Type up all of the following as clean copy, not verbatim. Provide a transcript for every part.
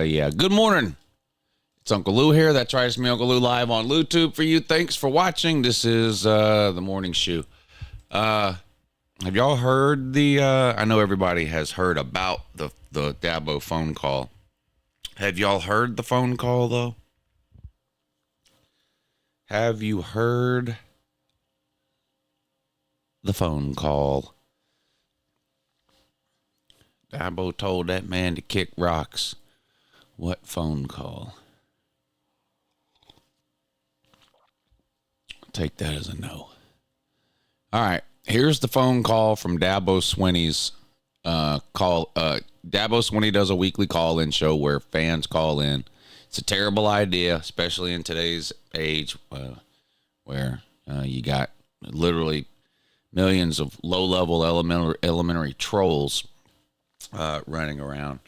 Yeah. Good morning. It's Uncle Lou here. That's right. It's me, Uncle Lou, live on YouTube for you. Thanks for watching. This is the morning shoe. Have y'all heard I know everybody has heard about the Dabo phone call. Have y'all heard the phone call, though? Have you heard the phone call? Dabo told that man to kick rocks. What phone call? Take that as a no. All right. Here's the phone call from Dabo Swinney's call. Dabo Swinney does a weekly call-in show where fans call in. It's a terrible idea, especially in today's age where you got literally millions of low-level elementary trolls running around.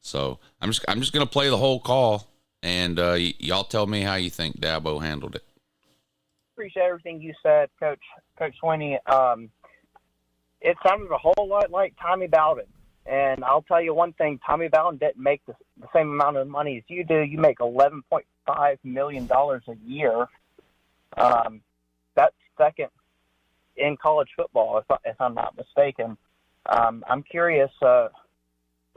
So I'm just gonna play the whole call, and y'all tell me how you think Dabo handled it. Appreciate everything you said, Coach Swinney. It sounded a whole lot like Tommy Bowden, and I'll tell you one thing: Tommy Bowden didn't make the same amount of money as you do. You make $11.5 million a year. That's second in college football, if I'm not mistaken. I'm curious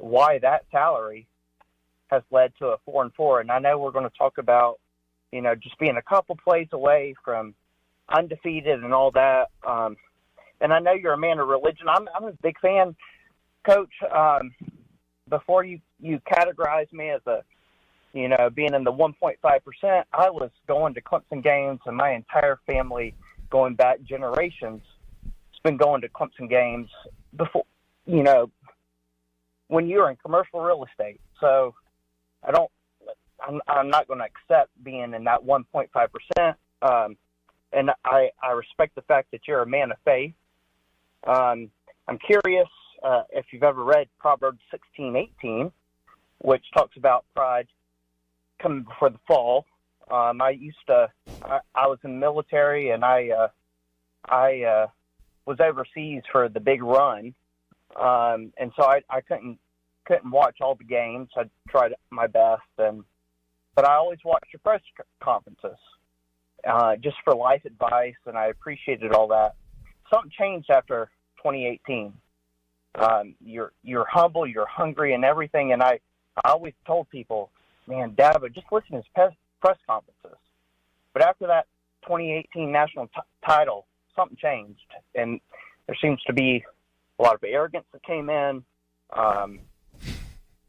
why that salary has led to a 4-4. And I know we're going to talk about, just being a couple plays away from undefeated and all that. And I know you're a man of religion. I'm a big fan, Coach. Before you categorize me as being in the 1.5%, I was going to Clemson games, and my entire family, going back generations, has been going to Clemson games before, when you're in commercial real estate. So I'm not going to accept being in that 1.5%. And I respect the fact that you're a man of faith. I'm curious if you've ever read Proverbs 16:18, which talks about pride coming before the fall. I was in the military, and I was overseas for the big run. And so I couldn't watch all the games. I tried my best, but I always watched your press conferences, just for life advice, and I appreciated all that. Something changed after 2018. You're humble, you're hungry, and everything. And I always told people, man, Dabo, just listen to his press conferences. But after that 2018 national title, something changed, and there seems to be a lot of arrogance that came in.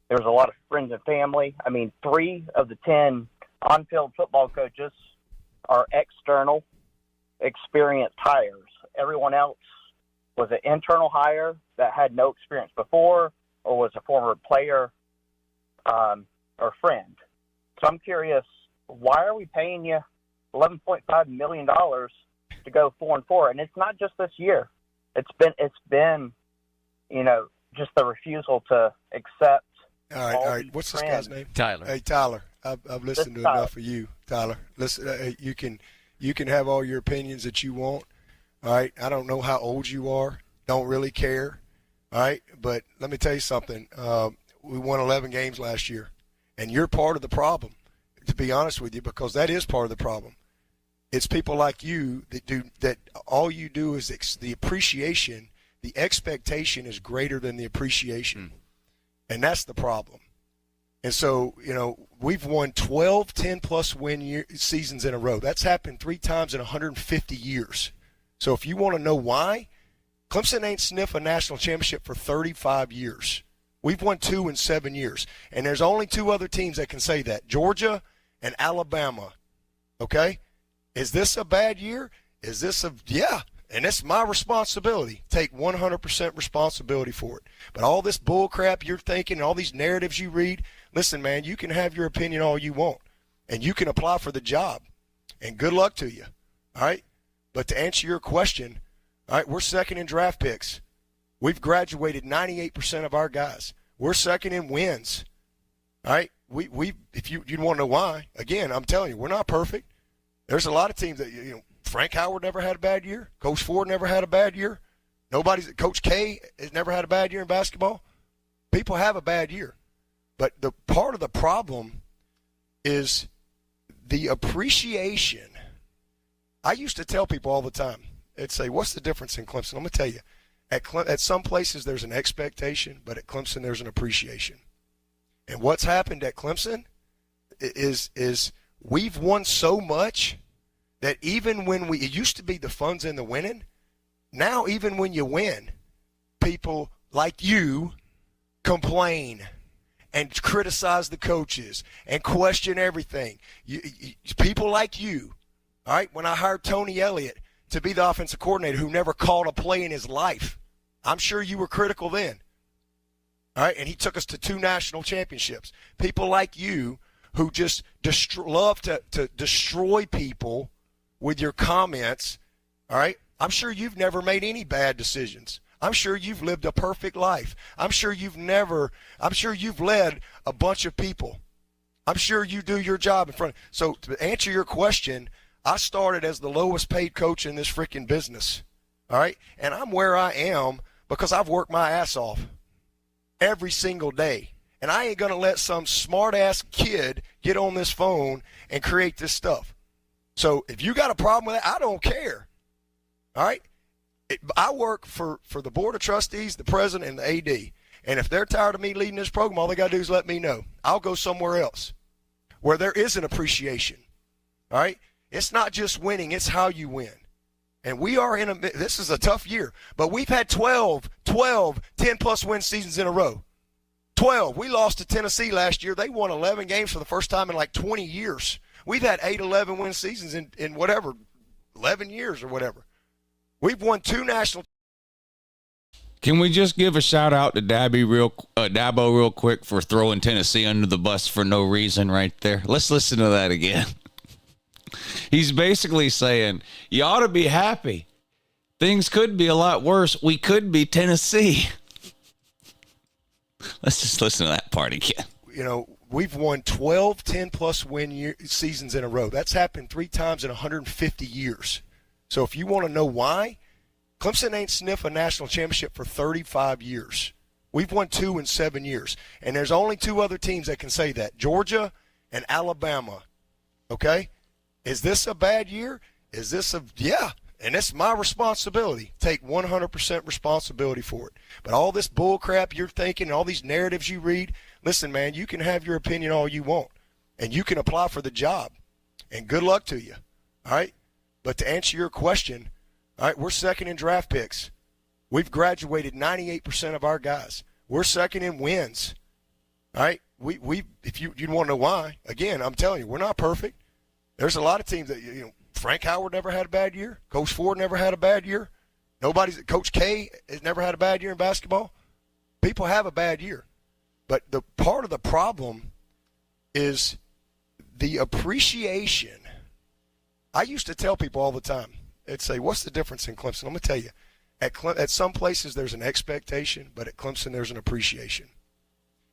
There's a lot of friends and family. I mean, 3 of the 10 on-field football coaches are external, experienced hires. Everyone else was an internal hire that had no experience before, or was a former player or friend. So I'm curious, why are we paying you $11.5 million to go 4-4, and it's not just this year. It's been, just the refusal to accept. All right. What's this guy's name? Tyler. Hey, Tyler. I've listened to enough of you, Tyler. Listen, you can have all your opinions that you want. All right. I don't know how old you are. Don't really care. All right. But let me tell you something. We won 11 games last year, and you're part of the problem, to be honest with you, because that is part of the problem. It's people like you that all you do is the appreciation, the expectation is greater than the appreciation. And that's the problem. And so, we've won 12 10-plus win seasons in a row. That's happened 3 times in 150 years. So if you want to know why, Clemson ain't sniffed a national championship for 35 years. We've won 2 in 7 years. And there's only 2 other teams that can say that, Georgia and Alabama. Okay? Is this a bad year? Yeah. And it's my responsibility. Take 100% responsibility for it. But all this bull crap you're thinking, all these narratives you read, listen, man, you can have your opinion all you want. And you can apply for the job. And good luck to you. All right? But to answer your question, all right, we're second in draft picks. We've graduated 98% of our guys. We're second in wins. All right? If you want to know why, again, I'm telling you, we're not perfect. There's a lot of teams that, Frank Howard never had a bad year. Coach Ford never had a bad year. Coach K has never had a bad year in basketball. People have a bad year. But the part of the problem is the appreciation. I used to tell people all the time, they'd say, what's the difference in Clemson? I'm going to tell you. At some places there's an expectation, but at Clemson there's an appreciation. And what's happened at Clemson is we've won so much that even when it used to be the fun's in the winning, now even when you win, people like you complain and criticize the coaches and question everything. People like you, all right, when I hired Tony Elliott to be the offensive coordinator who never called a play in his life, I'm sure you were critical then. All right, and he took us to 2 national championships. People like you who just love to destroy people with your comments, all right? I'm sure you've never made any bad decisions. I'm sure you've lived a perfect life. I'm sure you've led a bunch of people. I'm sure you do your job in front. So to answer your question, I started as the lowest paid coach in this freaking business, all right? And I'm where I am because I've worked my ass off every single day. And I ain't going to let some smart-ass kid get on this phone and create this stuff. So if you got a problem with that, I don't care. All right? I work for the Board of Trustees, the president, and the AD. And if they're tired of me leading this program, all they got to do is let me know. I'll go somewhere else where there is an appreciation. All right? It's not just winning. It's how you win. And we are this is a tough year. But we've had 12 10-plus win seasons in a row. 12. We lost to Tennessee last year. They won 11 games for the first time in like 20 years. We've had 8-11 win seasons in whatever, 11 years or whatever. We've won 2 national. Can we just give a shout out to Dabo real quick for throwing Tennessee under the bus for no reason right there? Let's listen to that again. He's basically saying, you ought to be happy. Things could be a lot worse. We could be Tennessee. Let's just listen to that part again. We've won 12 10-plus win seasons in a row. That's happened 3 times in 150 years. So if you want to know why, Clemson ain't sniffed a national championship for 35 years. We've won 2 in 7 years. And there's only 2 other teams that can say that, Georgia and Alabama. Okay? Is this a bad year? Yeah. And it's my responsibility. Take 100% responsibility for it. But all this bull crap you're thinking, all these narratives you read, listen, man, you can have your opinion all you want. And you can apply for the job. And good luck to you. All right? But to answer your question, all right, we're second in draft picks. We've graduated 98% of our guys. We're second in wins. All right? If you want to know why, again, I'm telling you, we're not perfect. There's a lot of teams that, Frank Howard never had a bad year. Coach Ford never had a bad year. Coach K has never had a bad year in basketball. People have a bad year. But the part of the problem is the appreciation. I used to tell people all the time, and say, what's the difference in Clemson? I'm going to tell you. At some places there's an expectation, but at Clemson there's an appreciation.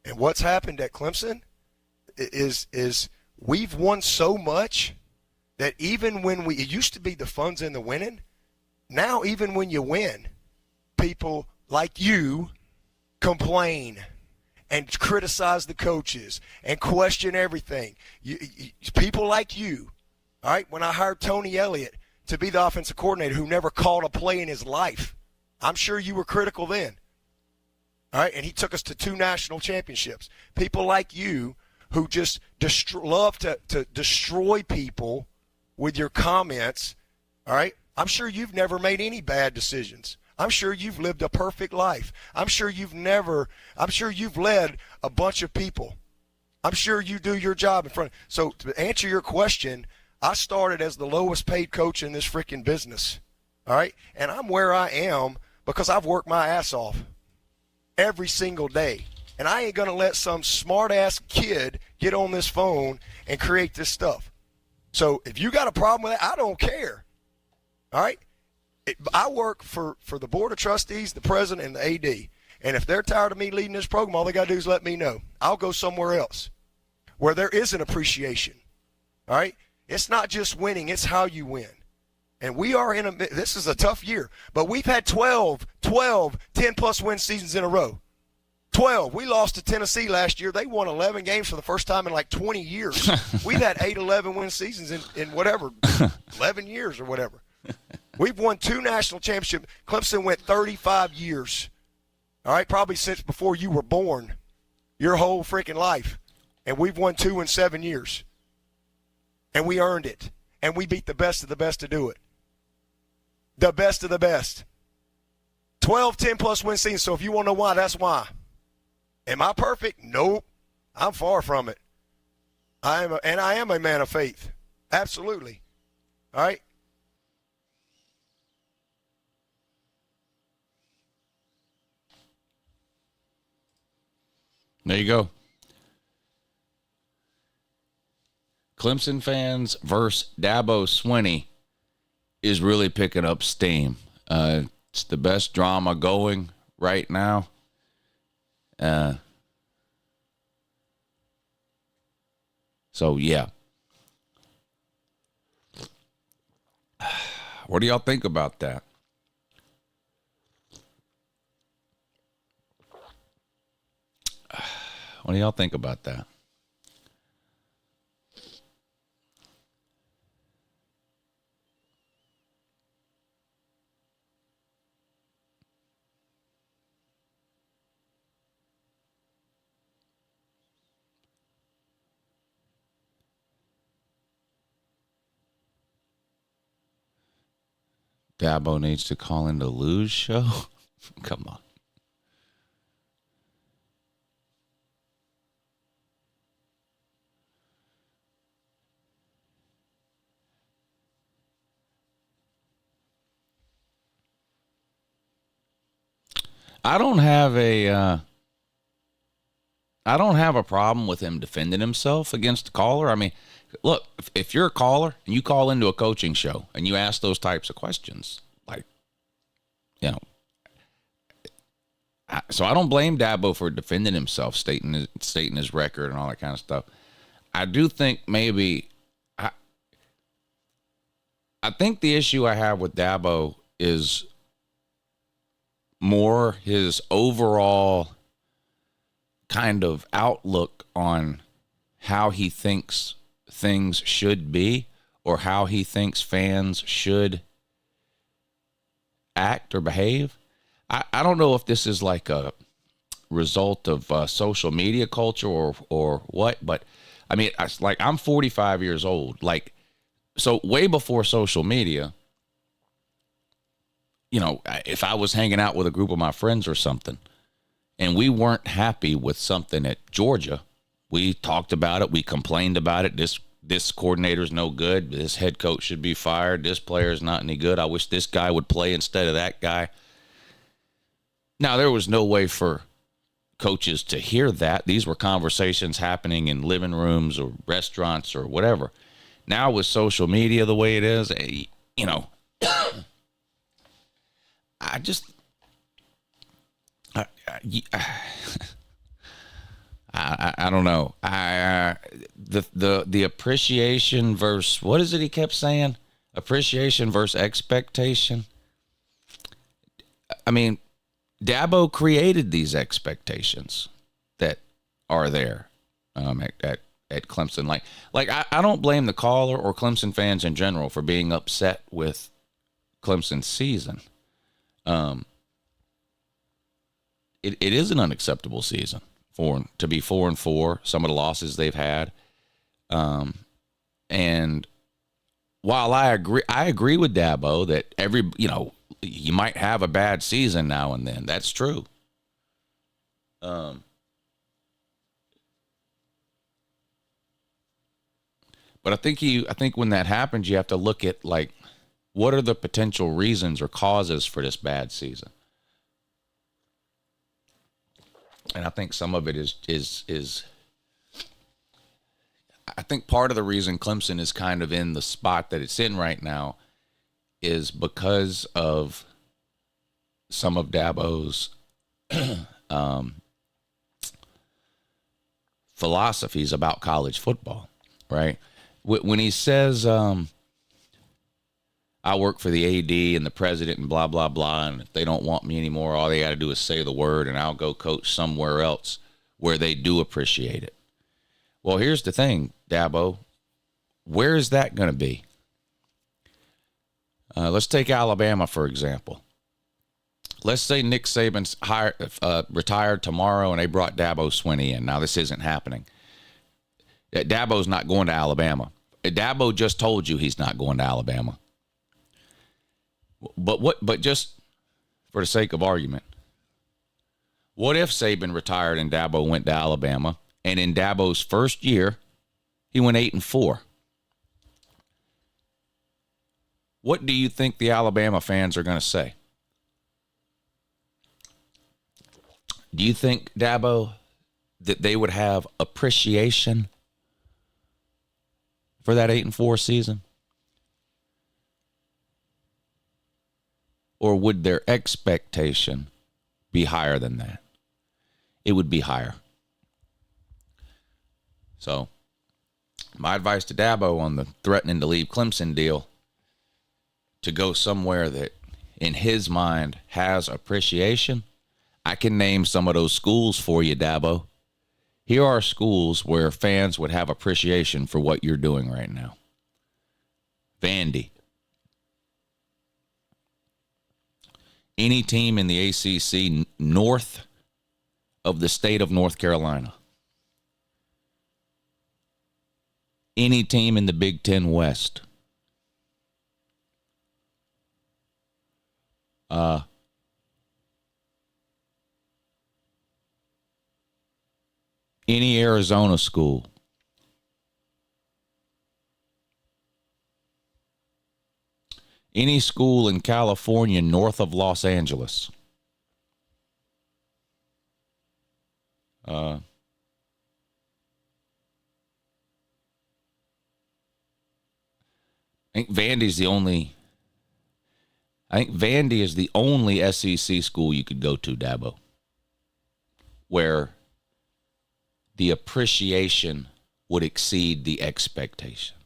And what's happened at Clemson is we've won so much that even when it used to be the fun's in the winning, now even when you win, people like you complain and criticize the coaches and question everything. People like you, all right, when I hired Tony Elliott to be the offensive coordinator who never called a play in his life, I'm sure you were critical then. All right, and he took us to 2 national championships. People like you who just love to destroy people with your comments, all right? I'm sure you've never made any bad decisions. I'm sure you've lived a perfect life. I'm sure you've led a bunch of people. I'm sure you do your job in front. So to answer your question, I started as the lowest paid coach in this freaking business, all right? And I'm where I am because I've worked my ass off every single day. And I ain't going to let some smart-ass kid get on this phone and create this stuff. So if you got a problem with that, I don't care, all right? I work for the Board of Trustees, the president, and the AD. And if they're tired of me leading this program, all they got to do is let me know. I'll go somewhere else where there is an appreciation, all right? It's not just winning, it's how you win. And we are this is a tough year, but we've had 12 10-plus win seasons in a row. 12. We lost to Tennessee last year. They won 11 games for the first time in like 20 years. We've had 8 11-win seasons in whatever, 11 years or whatever. We've won 2 national championships. Clemson went 35 years, all right, probably since before you were born, your whole freaking life. And we've won 2 in 7 years. And we earned it. And we beat the best of the best to do it. The best of the best. 12 10-plus win seasons. So if you want to know why, that's why. Am I perfect? Nope. I'm far from it. I am a man of faith. Absolutely. All right? There you go. Clemson fans versus Dabo Swinney is really picking up steam. It's the best drama going right now. So, yeah. What do y'all think about that? What do y'all think about that? Dabo needs to call in the Lose show? Come on. I don't have a problem with him defending himself against the caller. I mean, look, if you're a caller and you call into a coaching show and you ask those types of questions, like, you know, so I don't blame Dabo for defending himself, stating his record and all that kind of stuff. I do think maybe I think the issue I have with Dabo is more his overall kind of outlook on how he thinks things should be or how he thinks fans should act or behave. I don't know if this is like a result of social media culture or what, but I mean, I'm 45 years old. Like, so way before social media, you know, if I was hanging out with a group of my friends or something and we weren't happy with something at Georgia, we talked about it. We complained about it. This coordinator's no good. This head coach should be fired. This player's not any good. I wish this guy would play instead of that guy. Now, there was no way for coaches to hear that. These were conversations happening in living rooms or restaurants or whatever. Now with social media the way it is, you know, I don't know. The appreciation versus, what is it he kept saying? Appreciation versus expectation. I mean, Dabo created these expectations that are there at Clemson. Like I don't blame the caller or Clemson fans in general for being upset with Clemson's season. It is an unacceptable season to be 4-4. Some of the losses they've had, and while I agree with Dabo that you might have a bad season now and then. That's true. But I think when that happens, you have to look at, like, what are the potential reasons or causes for this bad season? And I think some of it is I think part of the reason Clemson is kind of in the spot that it's in right now is because of some of Dabo's philosophies about college football, right? When he says, I work for the AD and the president and blah, blah, blah, and if they don't want me anymore, all they got to do is say the word and I'll go coach somewhere else where they do appreciate it. Well, here's the thing, Dabo. Where is that going to be? Let's take Alabama, for example. Let's say Nick Saban's retired tomorrow and they brought Dabo Swinney in. Now, this isn't happening. Dabo's not going to Alabama. Dabo just told you he's not going to Alabama. But just for the sake of argument, what if Saban retired and Dabo went to Alabama, and in Dabo's first year, he went 8-4? What do you think the Alabama fans are going to say? Do you think, Dabo, that they would have appreciation for that 8-4 season? Or would their expectation be higher than that? It would be higher. So, my advice to Dabo on the threatening to leave Clemson deal, to go somewhere that, in his mind, has appreciation. I can name some of those schools for you, Dabo. Here are schools where fans would have appreciation for what you're doing right now. Vandy. Any team in the ACC north of the state of North Carolina. Any team in the Big Ten West. Any Arizona school. Any school in California north of Los Angeles. I think Vandy is the only SEC school you could go to, Dabo, where the appreciation would exceed the expectation.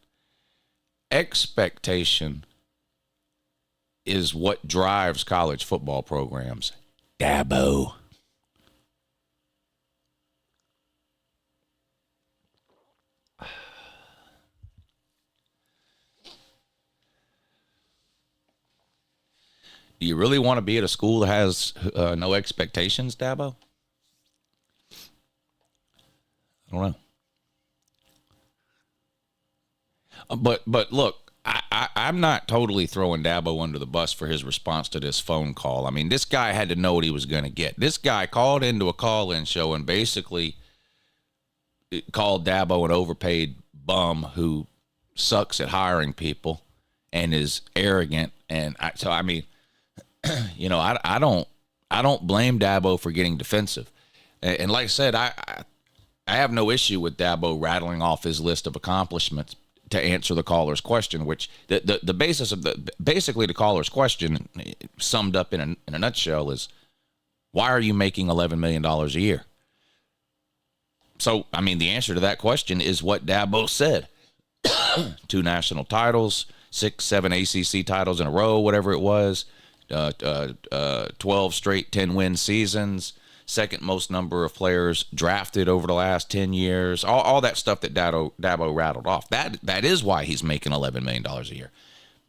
Expectation is what drives college football programs. Dabo. Do you really want to be at a school that has no expectations, Dabo? I don't know. But look, I'm not totally throwing Dabo under the bus for his response to this phone call. I mean, this guy had to know what he was going to get. This guy called into a call-in show and basically called Dabo an overpaid bum who sucks at hiring people and is arrogant. And I don't blame Dabo for getting defensive. And like I said, I have no issue with Dabo rattling off his list of accomplishments to answer the caller's question, which the basis of basically the caller's question summed up in a nutshell is, why are you making $11 million a year? So, I mean, the answer to that question is what Dabo said. 2 national titles, 6, 7 ACC titles in a row, whatever it was, 12 straight 10-win seasons, second most number of players drafted over the last 10 years, all that stuff that Dabo rattled off. That is why he's making $11 million a year.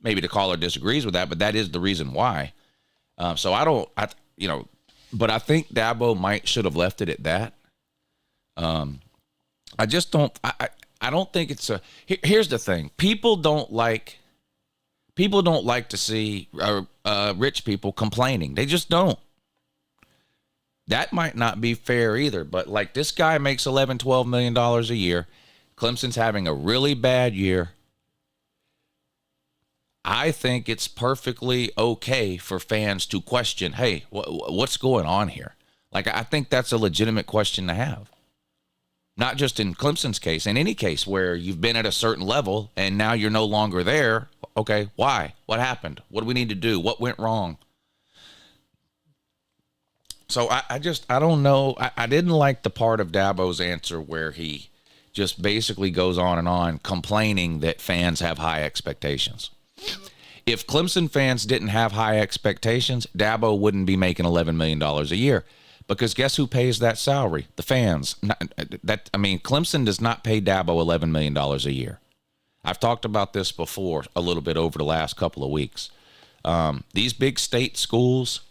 Maybe the caller disagrees with that, but that is the reason why. But I think Dabo should have left it at that. I just don't. I don't think it's a. Here's the thing: people don't like to see rich people complaining. They just don't. That might not be fair either. But like, this guy makes $11-12 million a year. Clemson's having a really bad year. I think it's perfectly okay for fans to question, hey, what's going on here? Like, I think that's a legitimate question to have. Not just in Clemson's case, in any case where you've been at a certain level and now you're no longer there. Okay, why? What happened? What do we need to do? What went wrong? So I don't know. I didn't like the part of Dabo's answer where he just basically goes on and on complaining that fans have high expectations. If Clemson fans didn't have high expectations, Dabo wouldn't be making $11 million a year. Because guess who pays that salary? The fans. Clemson does not pay Dabo $11 million a year. I've talked about this before a little bit over the last couple of weeks. These big state schools,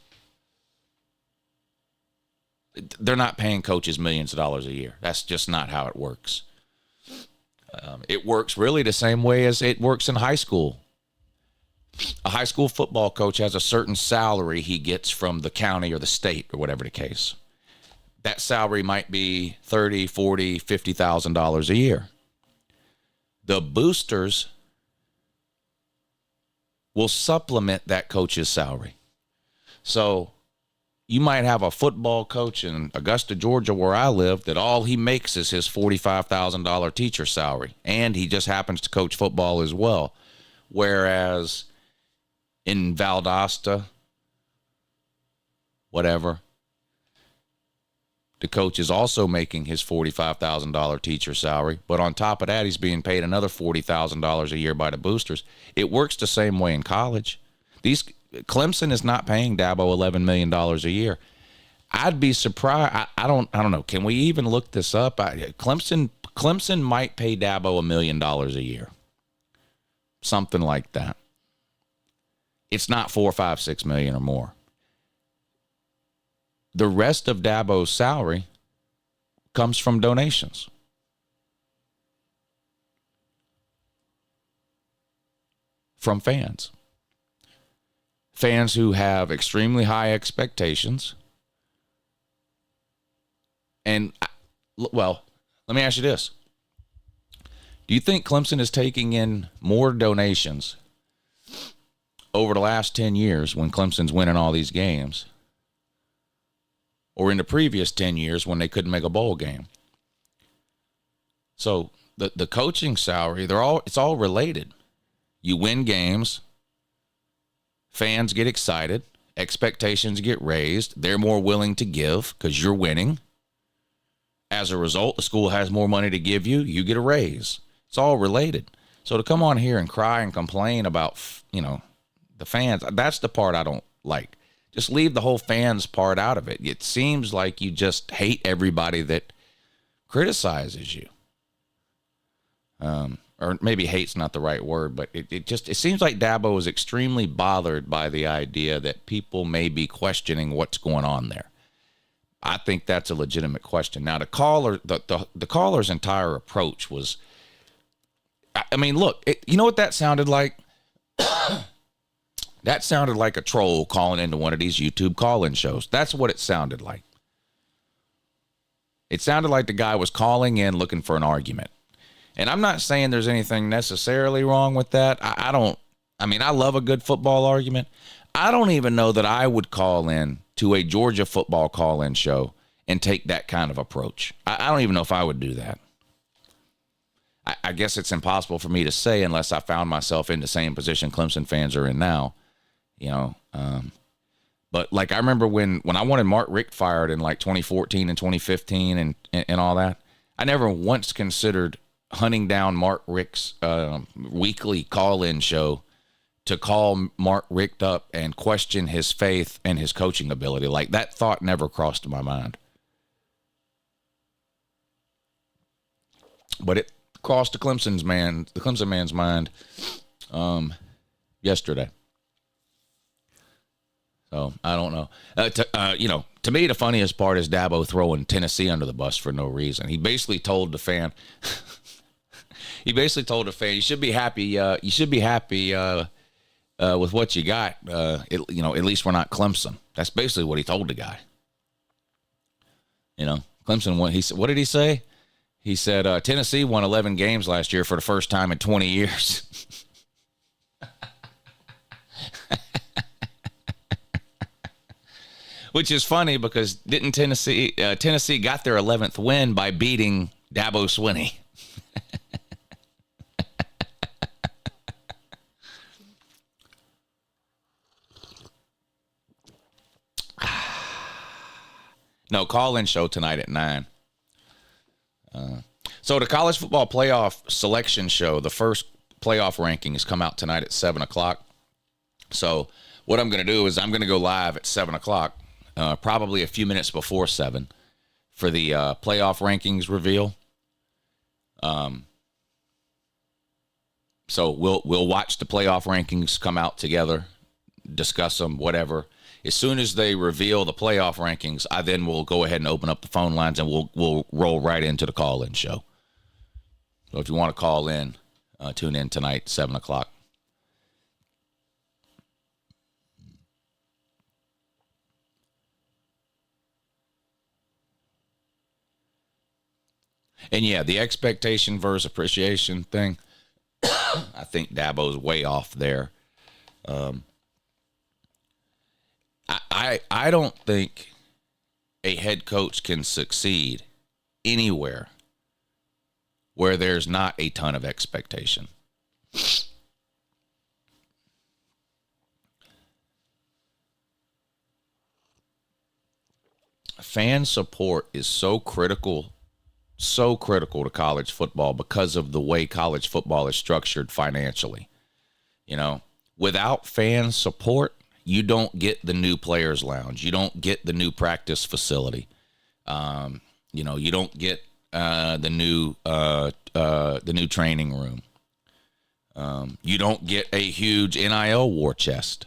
they're not paying coaches millions of dollars a year. That's just not how it works. It works really the same way as it works in high school. A high school football coach has a certain salary he gets from the county or the state or whatever the case. That salary might be $30,000, $40,000, $50,000 a year. The boosters will supplement that coach's salary. So you might have a football coach in Augusta, Georgia, where I live, that all he makes is his $45,000 teacher salary, and he just happens to coach football as well. Whereas in Valdosta, whatever, the coach is also making his $45,000 teacher salary, but on top of that, he's being paid another $40,000 a year by the boosters. It works the same way in college. Clemson is not paying Dabo $11 million a year. I'd be surprised. I don't know. Can we even look this up? Clemson might pay Dabo $1 million a year. Something like that. It's not $4, $5, $6 million or more. The rest of Dabo's salary comes from donations. From fans. Fans who have extremely high expectations. And, well, let me ask you this. Do you think Clemson is taking in more donations over the last 10 years when Clemson's winning all these games, or in the previous 10 years when they couldn't make a bowl game? So the coaching salary, it's all related. You win games, fans get excited, expectations get raised, they're more willing to give because you're winning. As a result, the school has more money to give you, you get a raise. It's all related. So to come on here and cry and complain about, the fans, that's the part I don't like. Just leave the whole fans part out of it. It seems like you just hate everybody that criticizes you. Or maybe hate's not the right word, but it seems like Dabo is extremely bothered by the idea that people may be questioning what's going on there. I think that's a legitimate question. Now, the caller's entire approach was, look, you know what that sounded like? That sounded like a troll calling into one of these YouTube call-in shows. That's what it sounded like. It sounded like the guy was calling in looking for an argument. And I'm not saying there's anything necessarily wrong with that. I love a good football argument. I don't even know that I would call in to a Georgia football call-in show and take that kind of approach. I don't even know if I would do that. I guess it's impossible for me to say unless I found myself in the same position Clemson fans are in now, But like I remember when I wanted Mark Richt fired in like 2014 and 2015 and all that, I never once considered hunting down Mark Richt's weekly call-in show to call Mark Richt up and question his faith and his coaching ability. Like that thought never crossed my mind. But it crossed the Clemson man's mind yesterday. So I don't know. To me, the funniest part is Dabo throwing Tennessee under the bus for no reason. He basically told the fan, you should be happy. You should be happy with what you got. At least we're not Clemson. That's basically what he told the guy. Clemson won. What did he say? He said Tennessee won 11 games last year for the first time in 20 years. Which is funny because didn't Tennessee got their 11th win by beating Dabo Swinney. No, call-in show tonight at 9. So the college football playoff selection show, the first playoff rankings come out tonight at 7 o'clock. So what I'm going to do is I'm going to go live at 7 o'clock. Probably a few minutes before 7 for the playoff rankings reveal. So we'll watch the playoff rankings come out together, discuss them, whatever. As soon as they reveal the playoff rankings, I then will go ahead and open up the phone lines and we'll roll right into the call-in show. So if you want to call in, tune in tonight, 7 o'clock. And yeah, the expectation versus appreciation thing, I think Dabo's way off there. I don't think a head coach can succeed anywhere where there's not a ton of expectation. Fan support is so critical to college football because of the way college football is structured financially. Without fan support, you don't get the new players lounge. You don't get the new practice facility. You don't get the new training room. You don't get a huge NIL war chest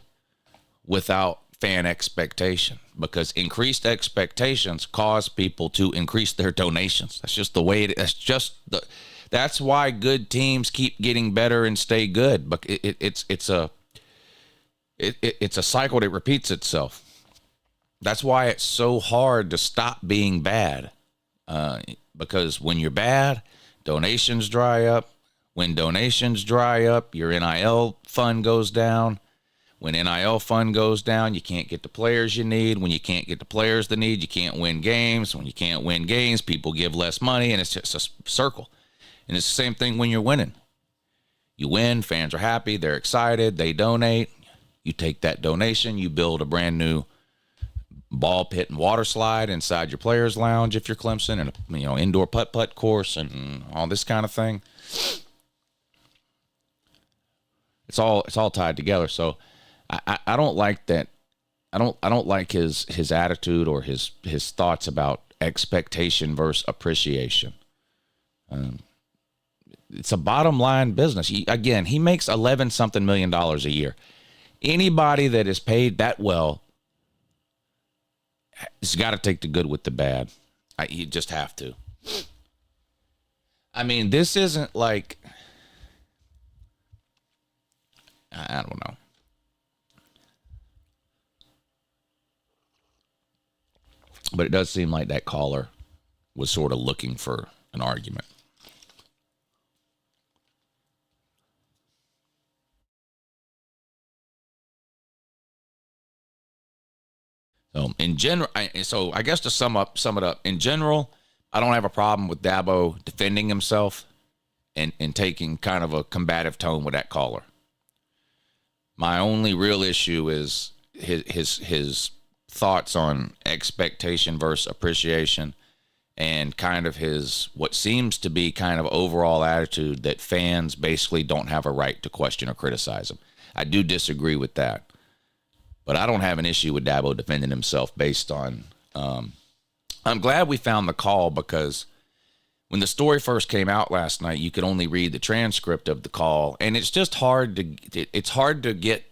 without fan expectation, because increased expectations cause people to increase their donations. That's just the way that's why good teams keep getting better and stay good. But it's a cycle that repeats itself. That's why it's so hard to stop being bad. Because when you're bad, donations dry up. When donations dry up, your NIL fund goes down. When NIL fund goes down, you can't get the players you need. When you can't get the players they need, you can't win games. When you can't win games, people give less money, and it's just a circle. And it's the same thing when you're winning. You win, fans are happy, they're excited, they donate. You take that donation, you build a brand new ball pit and water slide inside your players' lounge if you're Clemson, and indoor putt-putt course and all this kind of thing. It's all tied together. So I don't like that. I don't like his attitude or his thoughts about expectation versus appreciation. It's a bottom line business. He makes $11-something million a year. Anybody that is paid that well has got to take the good with the bad. You just have to. I mean, this isn't like, I don't know. But it does seem like that caller was sort of looking for an argument. So in general, I guess to sum it up, in general, I don't have a problem with Dabo defending himself and taking kind of a combative tone with that caller. My only real issue is his thoughts on expectation versus appreciation, and kind of his what seems to be kind of overall attitude that fans basically don't have a right to question or criticize him. I do disagree with that, but I don't have an issue with Dabo defending himself based on. I'm glad we found the call, because when the story first came out last night, you could only read the transcript of the call, and it's just hard to get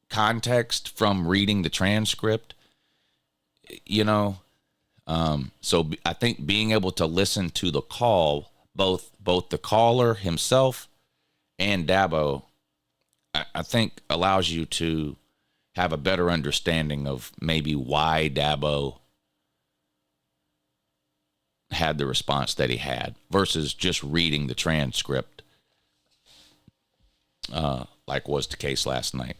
context from reading the transcript, So I think being able to listen to the call, both the caller himself and Dabo, I think allows you to have a better understanding of maybe why Dabo had the response that he had versus just reading the transcript, like was the case last night.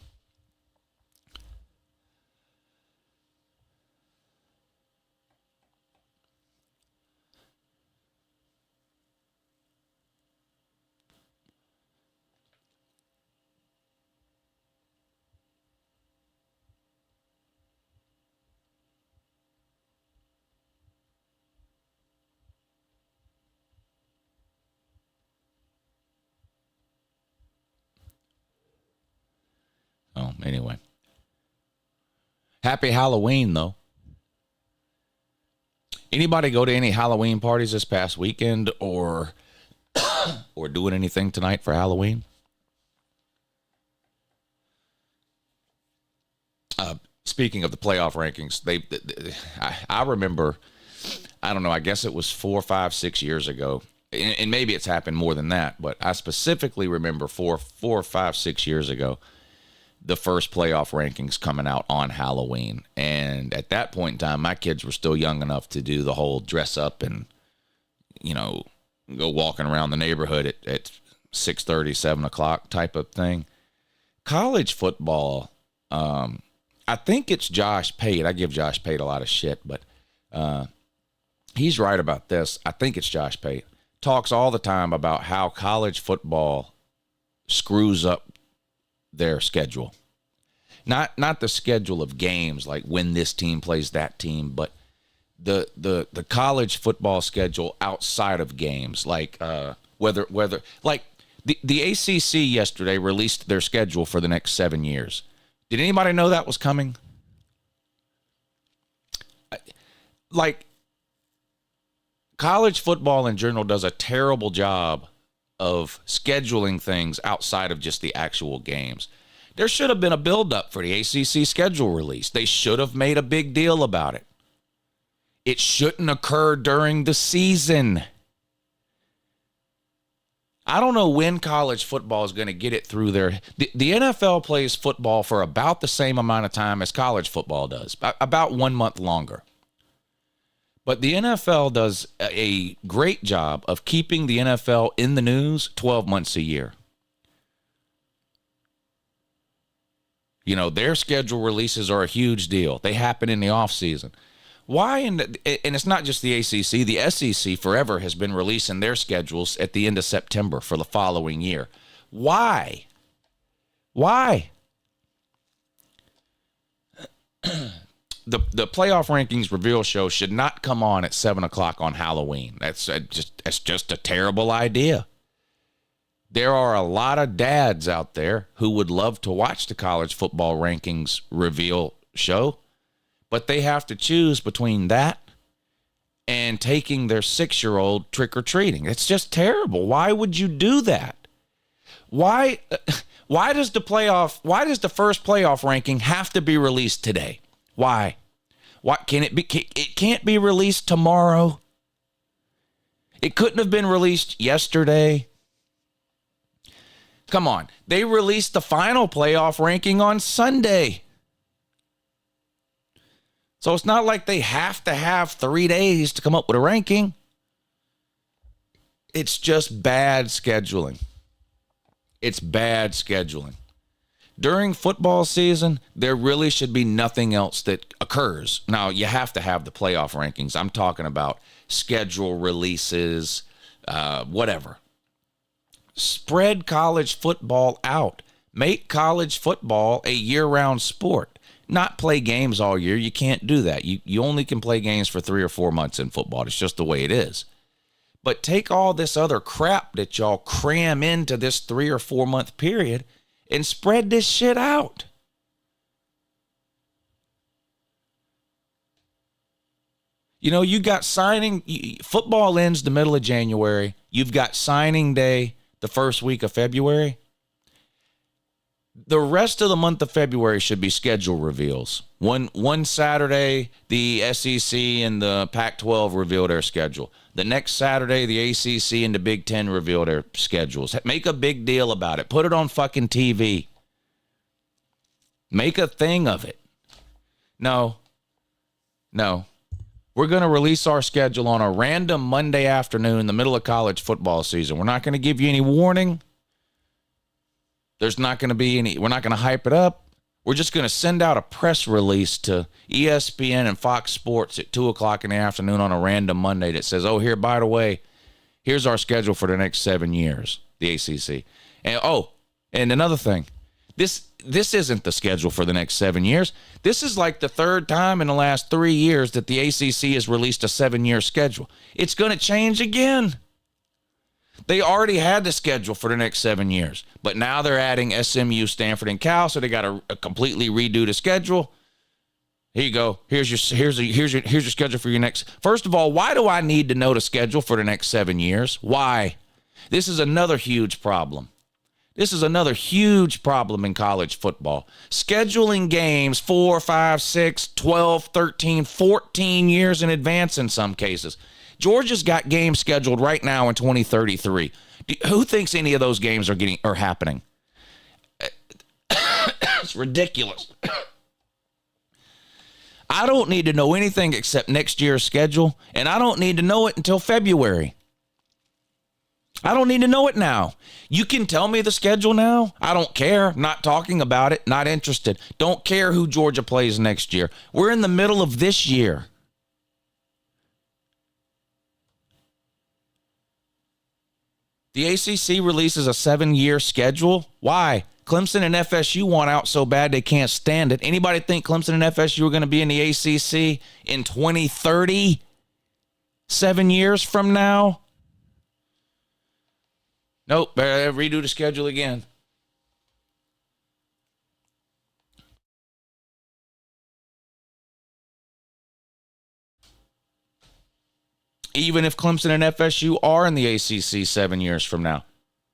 Oh, anyway. Happy Halloween, though. Anybody go to any Halloween parties this past weekend or doing anything tonight for Halloween? Speaking of the playoff rankings, I remember, I don't know, I guess it was 4, 5, 6 years ago, and maybe it's happened more than that, but I specifically remember 4, 5, 6 years ago, the first playoff rankings coming out on Halloween. And at that point in time, my kids were still young enough to do the whole dress up and, go walking around the neighborhood at 6:30, 7 o'clock type of thing. College football, I think it's Josh Pate. I give Josh Pate a lot of shit, but he's right about this. I think it's Josh Pate. Talks all the time about how college football screws up their schedule. Not the schedule of games, like when this team plays that team, but the college football schedule outside of games, like whether like the ACC yesterday released their schedule for the next 7 years. Did anybody know that was coming? Like, college football in general does a terrible job of scheduling things outside of just the actual games. There should have been a build-up for the ACC schedule release. They should have made a big deal about it. It shouldn't occur during the season. I don't know when college football is going to get it through there. The NFL plays football for about the same amount of time as college football does, about 1 month longer. But the NFL does a great job of keeping the NFL in the news 12 months a year. Their schedule releases are a huge deal. They happen in the offseason. Why? And it's not just the ACC. The SEC forever has been releasing their schedules at the end of September for the following year. Why? Why? The playoff rankings reveal show should not come on at 7 o'clock on Halloween. That's just a terrible idea. There are a lot of dads out there who would love to watch the college football rankings reveal show, but they have to choose between that and taking their 6-year-old trick-or-treating. It's just terrible. Why would you do that? Why does the first playoff ranking have to be released today? Why? It can't be released tomorrow. It couldn't have been released yesterday. Come on. They released the final playoff ranking on Sunday. So it's not like they have to have 3 days to come up with a ranking. It's just bad scheduling. It's bad scheduling. During football season, there really should be nothing else that occurs. Now, you have to have the playoff rankings. I'm talking about schedule releases, whatever. Spread college football out. Make college football a year-round sport. Not play games all year. You can't do that. You only can play games for 3 or 4 months in football. It's just the way it is. But take all this other crap that y'all cram into this 3 or 4 month period and spread this shit out. You know, you got football ends the middle of January. You've got signing day the first week of February. The rest of the month of February should be schedule reveals. One Saturday, the SEC and the Pac-12 reveal their schedule. The next Saturday, the ACC and the Big Ten reveal their schedules. Make a big deal about it. Put it on fucking TV. Make a thing of it. No. We're going to release our schedule on a random Monday afternoon in the middle of college football season. We're not going to give you any warning. There's not going to be any, we're not going to hype it up. We're just going to send out a press release to ESPN and Fox Sports at 2 o'clock in the afternoon on a random Monday that says, oh, here, by the way, here's our schedule for the next 7 years, the ACC. And another thing, this isn't the schedule for the next 7 years. This is like the third time in the last 3 years that the ACC has released a 7-year schedule. It's going to change again. They already had the schedule for the next 7 years, but now they're adding SMU, Stanford, and Cal, so they got to completely redo the schedule. Here you go. Here's your schedule for your next. First of all, why do I need to know the schedule for the next 7 years? Why? This is another huge problem. This is another huge problem in college football. Scheduling games 4, 5, 6, 12, 13, 14 years in advance in some cases. Georgia's got games scheduled right now in 2033. Who thinks any of those games are happening? It's ridiculous. I don't need to know anything except next year's schedule, and I don't need to know it until February. I don't need to know it now. You can tell me the schedule now. I don't care. Not talking about it. Not interested. Don't care who Georgia plays next year. We're in the middle of this year. The ACC releases a 7-year schedule. Why? Clemson and FSU want out so bad they can't stand it. Anybody think Clemson and FSU are going to be in the ACC in 2030? 7 years from now? Nope, better redo the schedule again. Even if Clemson and FSU are in the ACC 7 years from now.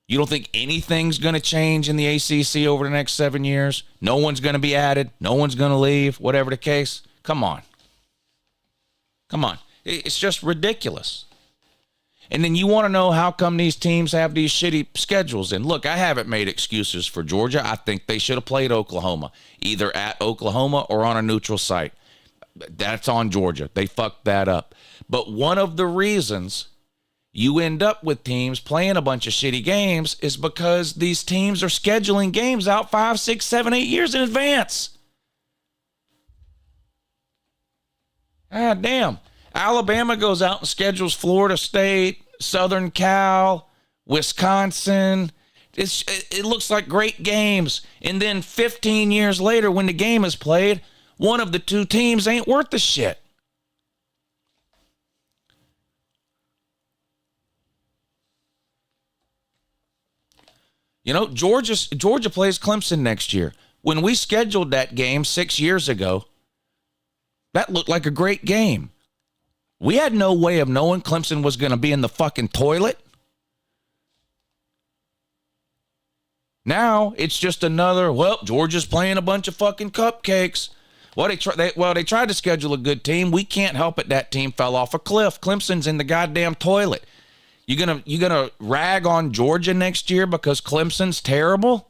You don't think anything's going to change in the ACC over the next 7 years? No one's going to be added. No one's going to leave, whatever the case. Come on. It's just ridiculous. And then you want to know how come these teams have these shitty schedules. And look, I haven't made excuses for Georgia. I think they should have played Oklahoma, either at Oklahoma or on a neutral site. That's on Georgia. They fucked that up. But one of the reasons you end up with teams playing a bunch of shitty games is because these teams are scheduling games out 5, 6, 7, 8 years in advance. God damn. Alabama goes out and schedules Florida State, Southern Cal, Wisconsin. It looks like great games. And then 15 years later, when the game is played, one of the two teams ain't worth the shit. You know, Georgia plays Clemson next year. When we scheduled that game 6 years ago, that looked like a great game. We had no way of knowing Clemson was going to be in the fucking toilet. Now it's just another, Georgia's playing a bunch of fucking cupcakes. They tried to schedule a good team. We can't help it. That team fell off a cliff. Clemson's in the goddamn toilet. You gonna rag on Georgia next year because Clemson's terrible?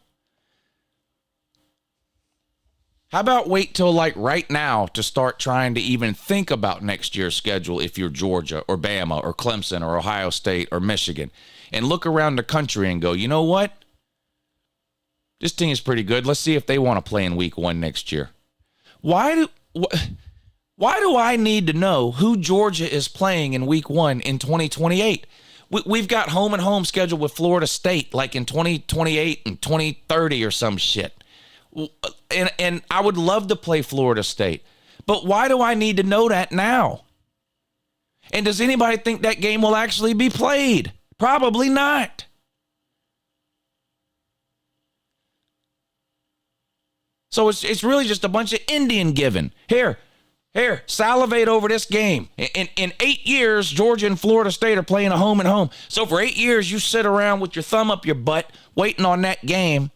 How about wait till like right now to start trying to even think about next year's schedule if you're Georgia or Bama or Clemson or Ohio State or Michigan, and look around the country and go, you know what? This team's pretty good. Let's see if they want to play in week 1 next year. Why do I need to know who Georgia is playing in week 1 in 2028? We've got home and home scheduled with Florida State like in 2028 and 2030 or some shit. And I would love to play Florida State. But why do I need to know that now? And does anybody think that game will actually be played? Probably not. So it's really just a bunch of Indian giving. Here, salivate over this game. In 8 years, Georgia and Florida State are playing a home and home. So for 8 years, you sit around with your thumb up your butt waiting on that game.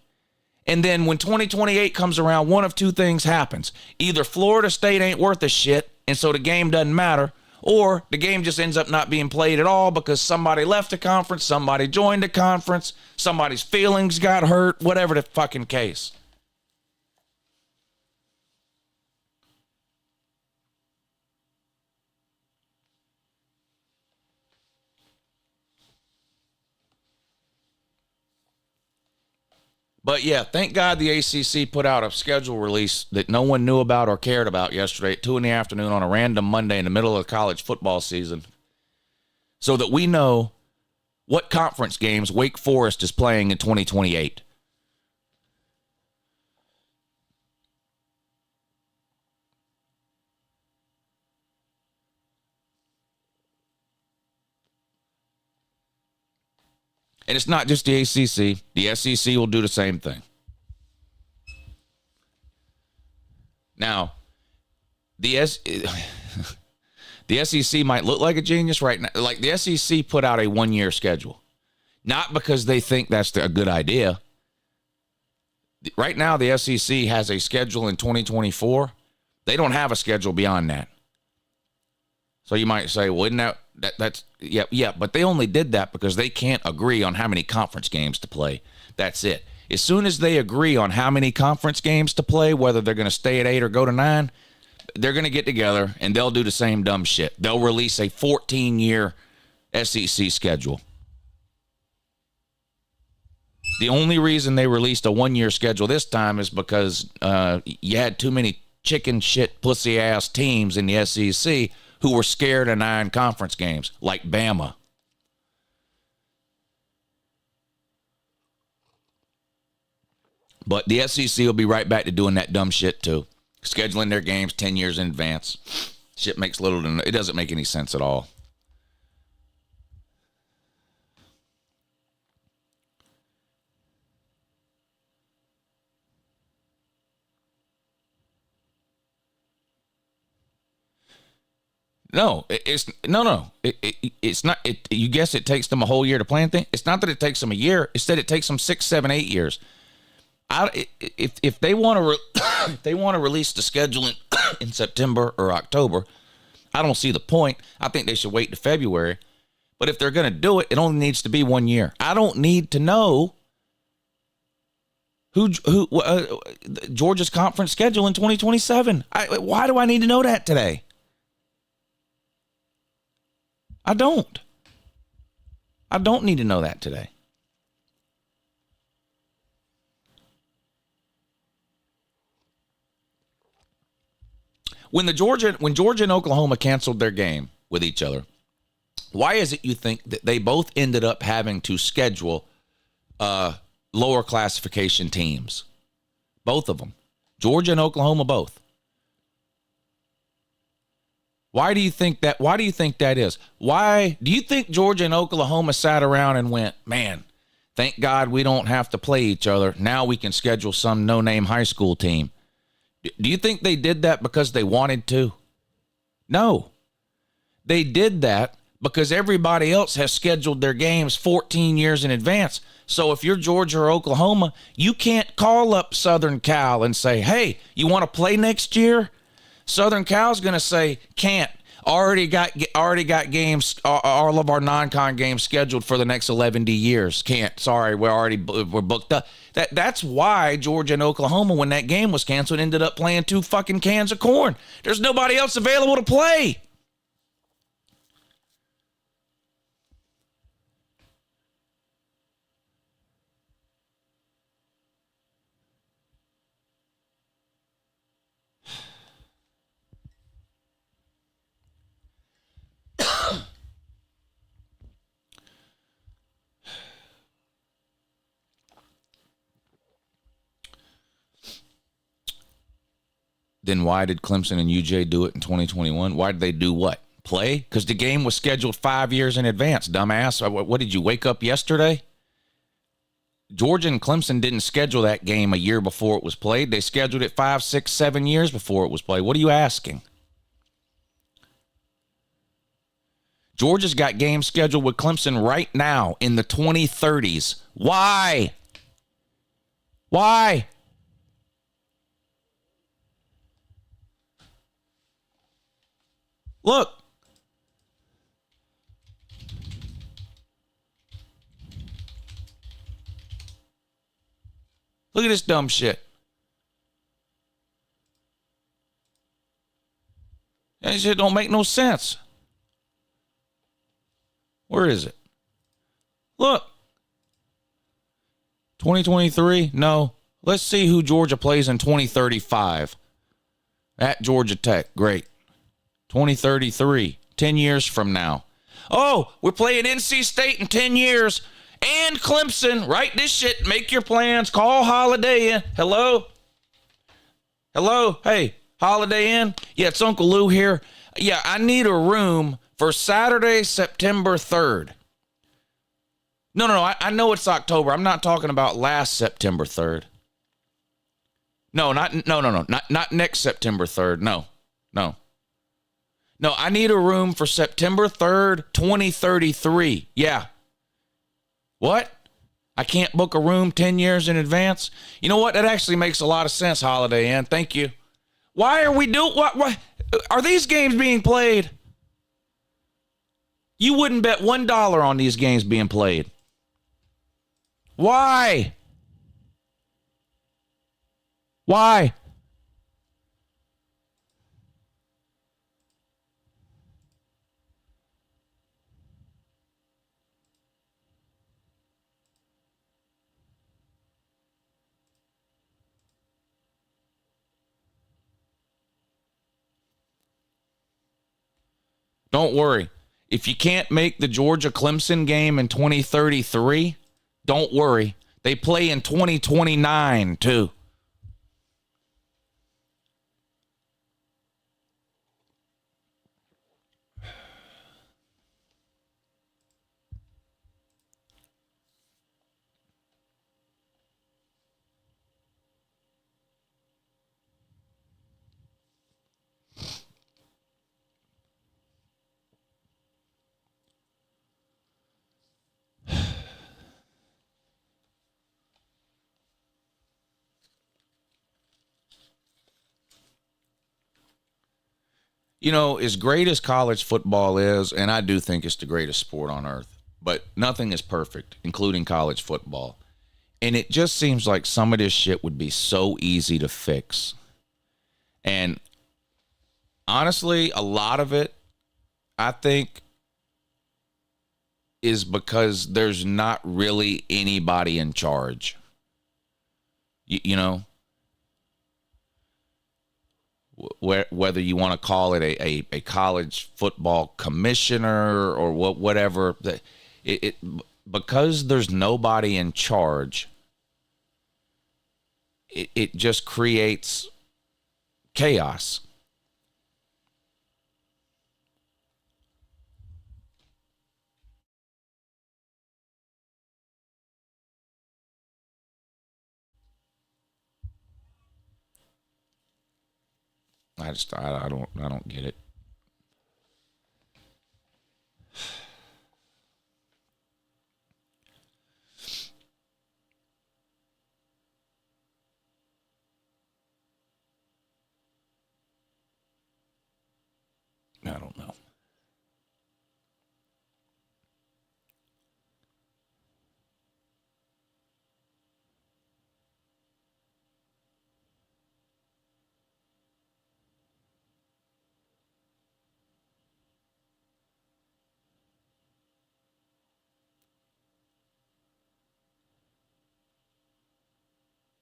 And then when 2028 comes around, one of two things happens. Either Florida State ain't worth a shit, and so the game doesn't matter, or the game just ends up not being played at all because somebody left a conference, somebody joined a conference, somebody's feelings got hurt, whatever the fucking case. But yeah, thank God the ACC put out a schedule release that no one knew about or cared about yesterday at 2 p.m. on a random Monday in the middle of the college football season, so that we know what conference games Wake Forest is playing in 2028. And it's not just the ACC. The SEC will do the same thing. Now, the SEC might look like a genius right now. Like the SEC put out a 1-year schedule. Not because they think that's a good idea. Right now, the SEC has a schedule in 2024. They don't have a schedule beyond that. So you might say, well, isn't that's yeah, but they only did that because they can't agree on how many conference games to play. That's it. As soon as they agree on how many conference games to play, whether they're going to stay at 8 or go to 9, they're going to get together and they'll do the same dumb shit. They'll release a 14-year SEC schedule. The only reason they released a 1-year schedule this time is because you had too many chicken shit pussy ass teams in the SEC who were scared of 9 conference games, like Bama. But the SEC will be right back to doing that dumb shit too. Scheduling their games 10 years in advance. Shit makes it doesn't make any sense at all. No, it's not. You guess it takes them a whole year to plan things. It's not that it takes them a year. Instead, it takes them 6, 7, 8 years. If they want to release the schedule in September or October, I don't see the point. I think they should wait to February. But if they're going to do it, it only needs to be 1 year. I don't need to know who Georgia's conference schedule in 2027. Why do I need to know that today? I don't need to know that today. When Georgia and Oklahoma canceled their game with each other, why is it you think that they both ended up having to schedule lower classification teams? Both of them. Georgia and Oklahoma both. Why do you think that is? Why do you think Georgia and Oklahoma sat around and went, man, thank God we don't have to play each other. Now we can schedule some no-name high school team. Do you think they did that because they wanted to? No. They did that because everybody else has scheduled their games 14 years in advance. So if you're Georgia or Oklahoma, you can't call up Southern Cal and say, hey, you want to play next year? Southern Cal's going to say, can't. Already got games, all of our non-con games scheduled for the next 11 years. Can't. Sorry, we're booked up. That's why Georgia and Oklahoma, when that game was canceled, ended up playing 2 fucking cans of corn. There's nobody else available to play. Then why did Clemson and UJ do it in 2021? Why did they do what? Play? Because the game was scheduled 5 years in advance, dumbass. What did you wake up yesterday? Georgia and Clemson didn't schedule that game a year before it was played. They scheduled it 5, 6, 7 years before it was played. What are you asking? Georgia's got games scheduled with Clemson right now in the 2030s. Why? Why? Look. Look at this dumb shit. That shit don't make no sense. Where is it? Look. 2023? No. Let's see who Georgia plays in 2035. At Georgia Tech. Great. 2033. 10 years from now. Oh, we're playing NC State in 10 years. And Clemson. Write this shit. Make your plans. Call Holiday Inn. Hello? Hello? Hey, Holiday Inn? Yeah, it's Uncle Lou here. Yeah, I need a room for Saturday, September 3rd. No, I know it's October. I'm not talking about last September 3rd. No, not next September 3rd. No, I need a room for September 3rd, 2033. Yeah. What? I can't book a room 10 years in advance? You know what? That actually makes a lot of sense, Holiday Inn. Thank you. Why are we doing what? Are these games being played? You wouldn't bet $1 on these games being played. Why? Why? Don't worry. If you can't make the Georgia-Clemson game in 2033, don't worry. They play in 2029, too. You know, as great as college football is, and I do think it's the greatest sport on earth, but nothing is perfect, including college football. And it just seems like some of this shit would be so easy to fix. And honestly, a lot of it, I think, is because there's not really anybody in charge. You know? Whether you want to call it a college football commissioner or whatever, because there's nobody in charge, it just creates chaos. I don't get it. I don't know.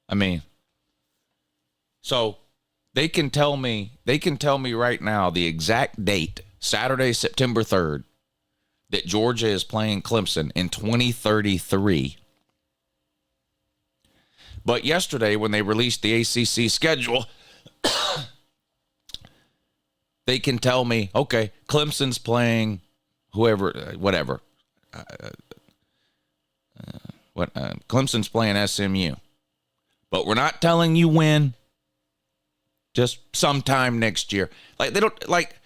I mean, so they can tell me right now the exact date, Saturday, September 3rd, that Georgia is playing Clemson in 2033. But yesterday, when they released the ACC schedule, They can tell me, okay, Clemson's playing whoever, whatever. Clemson's playing SMU. But we're not telling you when. Just sometime next year. Like, they don't, like,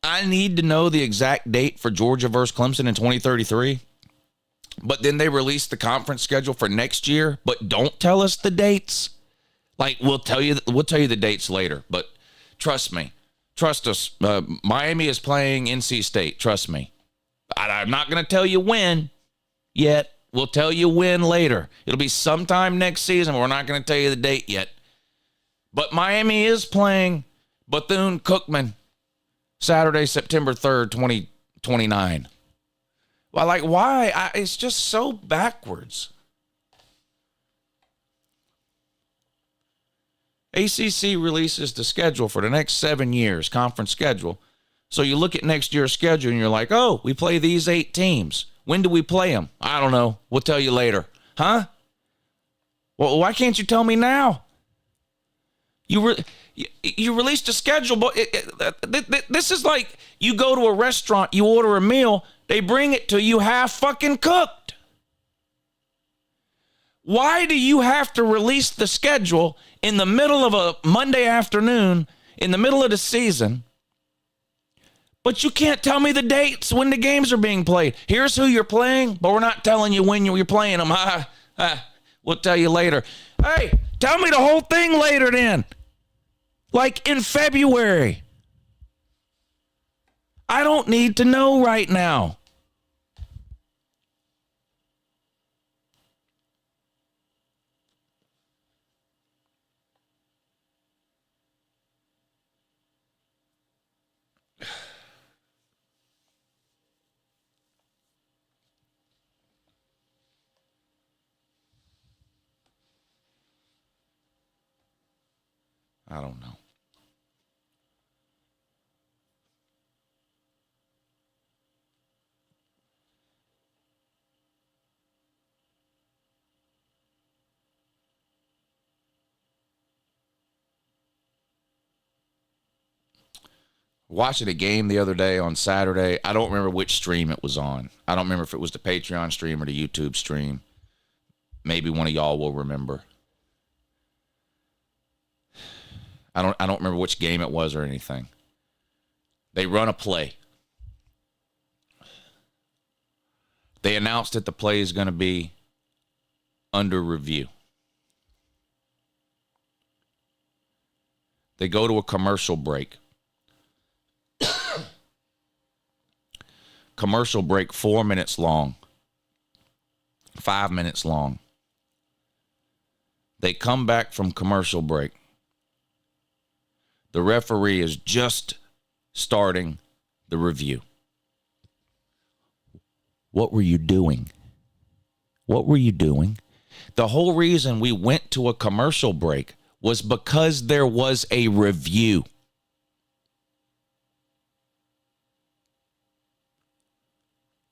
I need to know the exact date for Georgia versus Clemson in 2033. But then they release the conference schedule for next year, but don't tell us the dates. Like, we'll tell you the dates later, but trust me. Trust us. Miami is playing NC State. Trust me. I'm not going to tell you when yet. We'll tell you when later. It'll be sometime next season. We're not going to tell you the date yet. But Miami is playing Bethune-Cookman Saturday, September 3rd, 2029. Well, like, why? It's just so backwards. ACC releases the schedule for the next 7 years, conference schedule. So you look at next year's schedule and you're like, oh, we play these 8 teams. When do we play them? I don't know. We'll tell you later. Huh? Well, why can't you tell me now? You released a schedule, but this is like you go to a restaurant, you order a meal, they bring it to you half fucking cooked. Why do you have to release the schedule in the middle of a Monday afternoon, in the middle of the season, but you can't tell me the dates when the games are being played? Here's who you're playing, but we're not telling you when you're playing them. We'll tell you later. Hey, tell me the whole thing later then. Like in February. I don't need to know right now. I don't know. Watching a game the other day on Saturday. I don't remember which stream it was on. I don't remember if it was the Patreon stream or the YouTube stream. Maybe one of y'all will remember. I don't remember which game it was or anything. They run a play. They announced that the play is going to be under review. They go to a commercial break. Commercial break 4 minutes long. 5 minutes long. They come back from commercial break. The referee is just starting the review. What were you doing? What were you doing? The whole reason we went to a commercial break was because there was a review.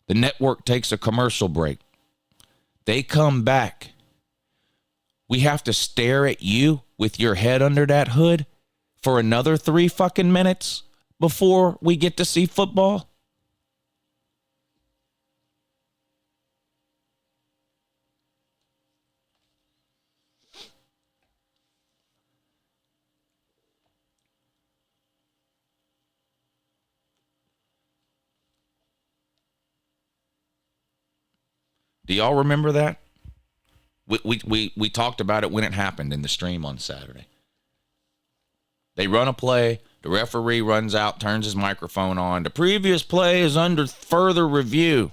The network takes a commercial break. They come back. We have to stare at you with your head under that hood for another 3 fucking minutes before we get to see football? Do y'all remember that? We talked about it when it happened in the stream on Saturday. They run a play. The referee runs out, turns his microphone on. The previous play is under further review.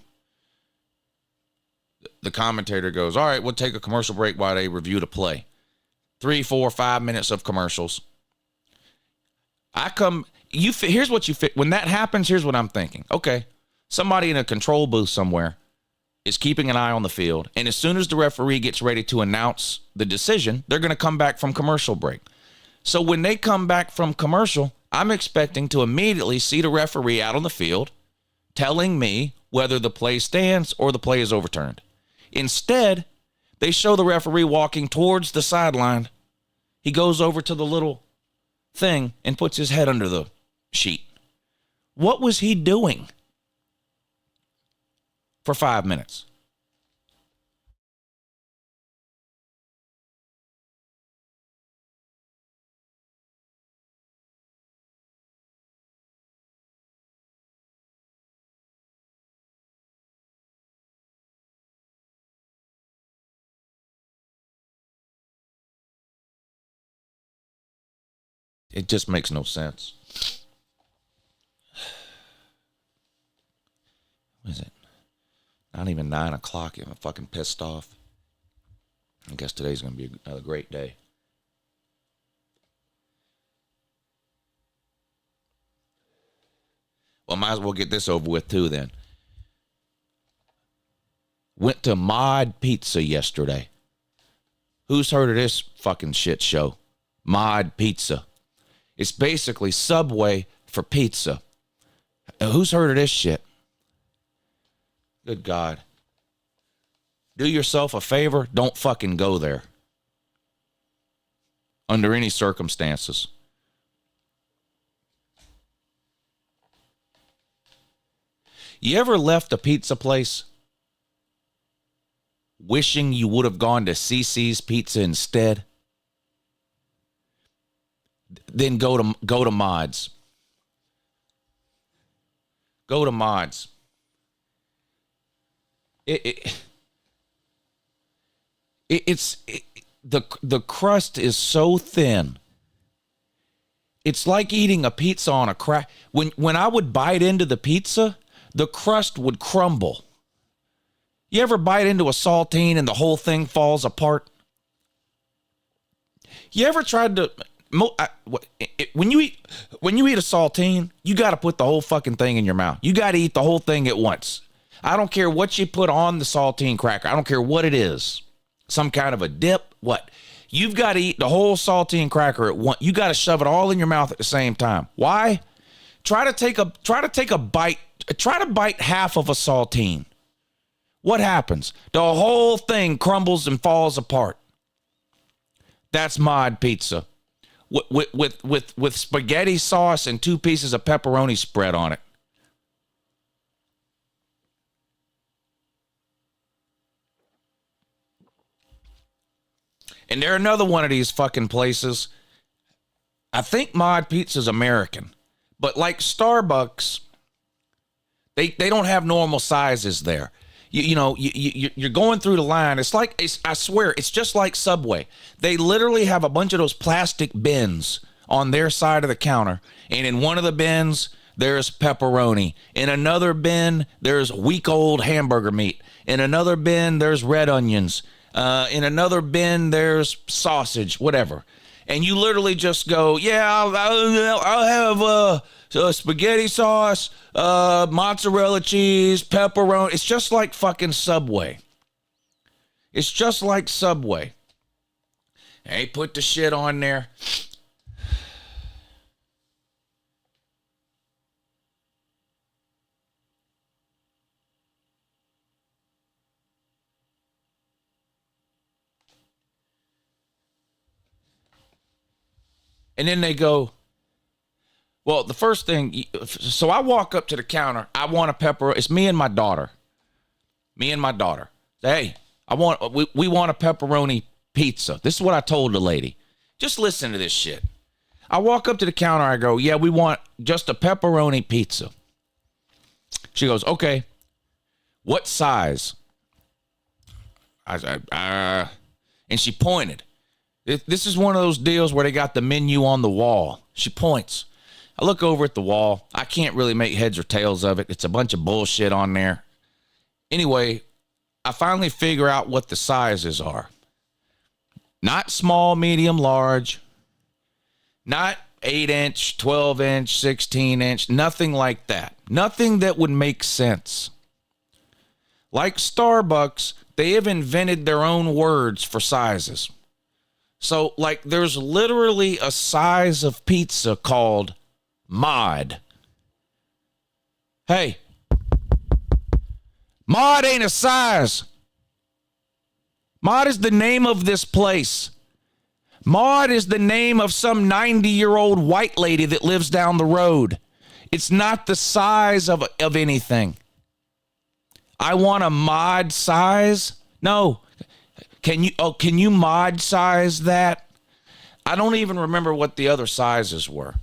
The commentator goes, all right, we'll take a commercial break while they review the play. 3, 4, 5 minutes of commercials. Here's what you fit. When that happens, here's what I'm thinking. Okay, somebody in a control booth somewhere is keeping an eye on the field, and as soon as the referee gets ready to announce the decision, they're going to come back from commercial break. So when they come back from commercial, I'm expecting to immediately see the referee out on the field telling me whether the play stands or the play is overturned. Instead, they show the referee walking towards the sideline. He goes over to the little thing and puts his head under the sheet. What was he doing for 5 minutes? It just makes no sense. What is it? Not even 9 o'clock. I'm fucking pissed off. I guess today's going to be a great day. Well, might as well get this over with too then. Went to Mod Pizza yesterday. Who's heard of this fucking shit show? Mod Pizza. It's basically Subway for pizza. Who's heard of this shit? Good God. Do yourself a favor. Don't fucking go there. Under any circumstances. You ever left a pizza place wishing you would have gone to CC's Pizza instead? Then go to Mods. Go to Mods. The crust is so thin. It's like eating a pizza on a crack. When I would bite into the pizza, the crust would crumble. You ever bite into a saltine and the whole thing falls apart? You ever tried to... When you eat a saltine, you got to put the whole fucking thing in your mouth. You got to eat the whole thing at once. I don't care what you put on the saltine cracker. I don't care what it is. Some kind of a dip. What? You've got to eat the whole saltine cracker at once. You got to shove it all in your mouth at the same time. Why? Try to take a bite. Try to bite half of a saltine. What happens? The whole thing crumbles and falls apart. That's Mod Pizza. With spaghetti sauce and 2 pieces of pepperoni spread on it. And they're another one of these fucking places. I think Mod Pizza's American. But like Starbucks, they don't have normal sizes there. You're going through the line. I swear, it's just like Subway. They literally have a bunch of those plastic bins on their side of the counter. And in one of the bins, there's pepperoni. In another bin, there's week-old hamburger meat. In another bin, there's red onions. In another bin, there's sausage, whatever. And you literally just go, yeah, I'll have spaghetti sauce, mozzarella cheese, pepperoni. It's just like fucking Subway. It's just like Subway. Hey, put the shit on there. And then they go, well, the first thing, so I walk up to the counter. I want a pepperoni. It's me and my daughter. Hey, we want a pepperoni pizza. This is what I told the lady. Just listen to this shit. I walk up to the counter. I go, yeah, we want just a pepperoni pizza. She goes, okay. What size? And she pointed. This is one of those deals where they got the menu on the wall. She points. I look over at the wall. I can't really make heads or tails of it. It's a bunch of bullshit on there. Anyway, I finally figure out what the sizes are. Not small, medium, large. Not 8-inch, 12-inch, 16-inch. Nothing like that. Nothing that would make sense. Like Starbucks, they have invented their own words for sizes. So, like, there's literally a size of pizza called Mod. Hey, Mod ain't a size. Mod is the name of this place. Maud is the name of some 90-year-old white lady that lives down the road. It's not the size of anything. I want a mod size? No. Can you mod size that? I don't even remember what the other sizes were.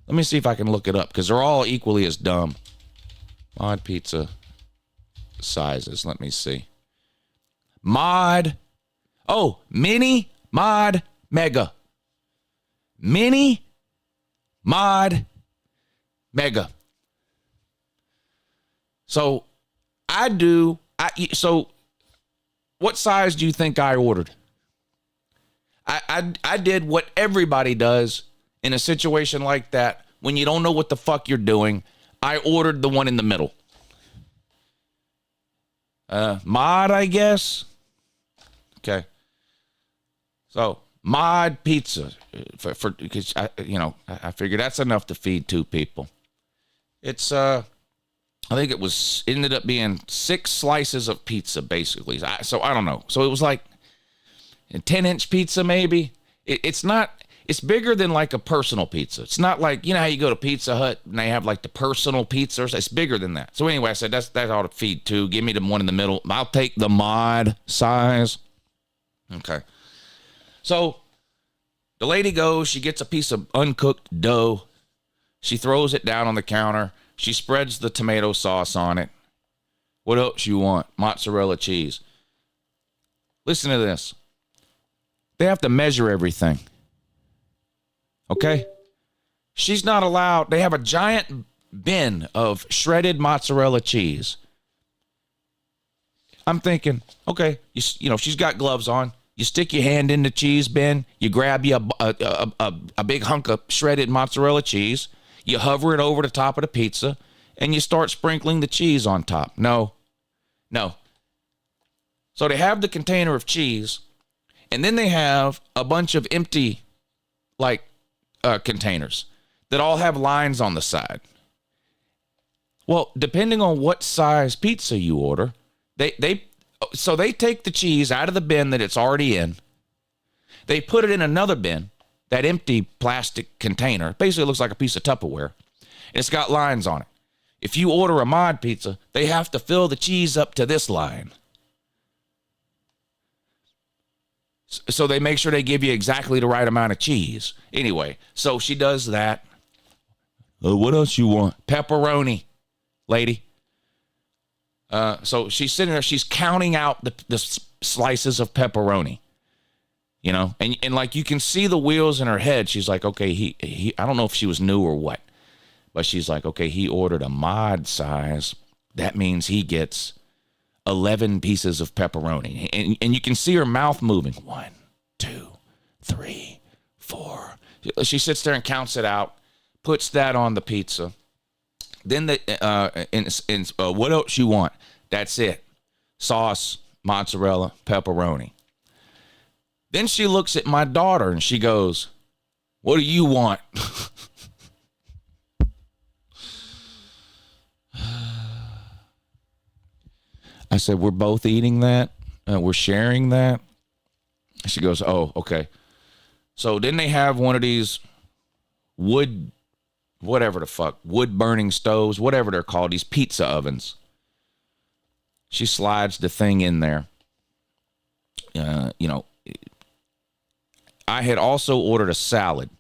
Let me see if I can look it up, because they're all equally as dumb. Mod pizza sizes. Let me see. Mod. Oh, mini, mod, mega. Mini, mod, mega. So so what size do you think I ordered? I did what everybody does in a situation like that when you don't know what the fuck you're doing. I ordered the one in the middle. Mod, I guess. Okay. So mod pizza because I figured that's enough to feed 2 people. It's I think it ended up being 6 slices of pizza basically. So I don't know. So it was like a 10-inch pizza maybe. It's bigger than like a personal pizza. It's not like, how you go to Pizza Hut and they have like the personal pizzas. It's bigger than that. So anyway, I said that ought to feed 2. Give me the one in the middle. I'll take the mod size. Okay. So the lady goes, she gets a piece of uncooked dough. She throws it down on the counter. She spreads the tomato sauce on it. What else you want? Mozzarella cheese. Listen to this. They have to measure everything. Okay? She's not allowed. They have a giant bin of shredded mozzarella cheese. I'm thinking, okay, she's got gloves on. You stick your hand in the cheese bin. You grab you a big hunk of shredded mozzarella cheese. You hover it over the top of the pizza, and you start sprinkling the cheese on top. No. So they have the container of cheese, and then they have a bunch of empty, containers that all have lines on the side. Well, depending on what size pizza you order, they take the cheese out of the bin that it's already in. They put it in another bin, that empty plastic container. Basically, it looks like a piece of Tupperware. And it's got lines on it. If you order a mod pizza, they have to fill the cheese up to this line. So they make sure they give you exactly the right amount of cheese. Anyway, so she does that. What else you want? Pepperoni, lady. So she's sitting there. She's counting out the slices of pepperoni. And like you can see the wheels in her head. She's like, okay, he I don't know if she was new or what, but she's like, okay, he ordered a mod size. That means he gets 11 pieces of pepperoni. And you can see her mouth moving. 1, 2, 3, 4. She sits there and counts it out, puts that on the pizza. Then what else you want? That's it. Sauce, mozzarella, pepperoni. Then she looks at my daughter and she goes, what do you want? I said, we're both eating that. We're sharing that. She goes, oh, okay. So then they have one of these wood burning stoves, whatever they're called, these pizza ovens. She slides the thing in there. I had also ordered a salad.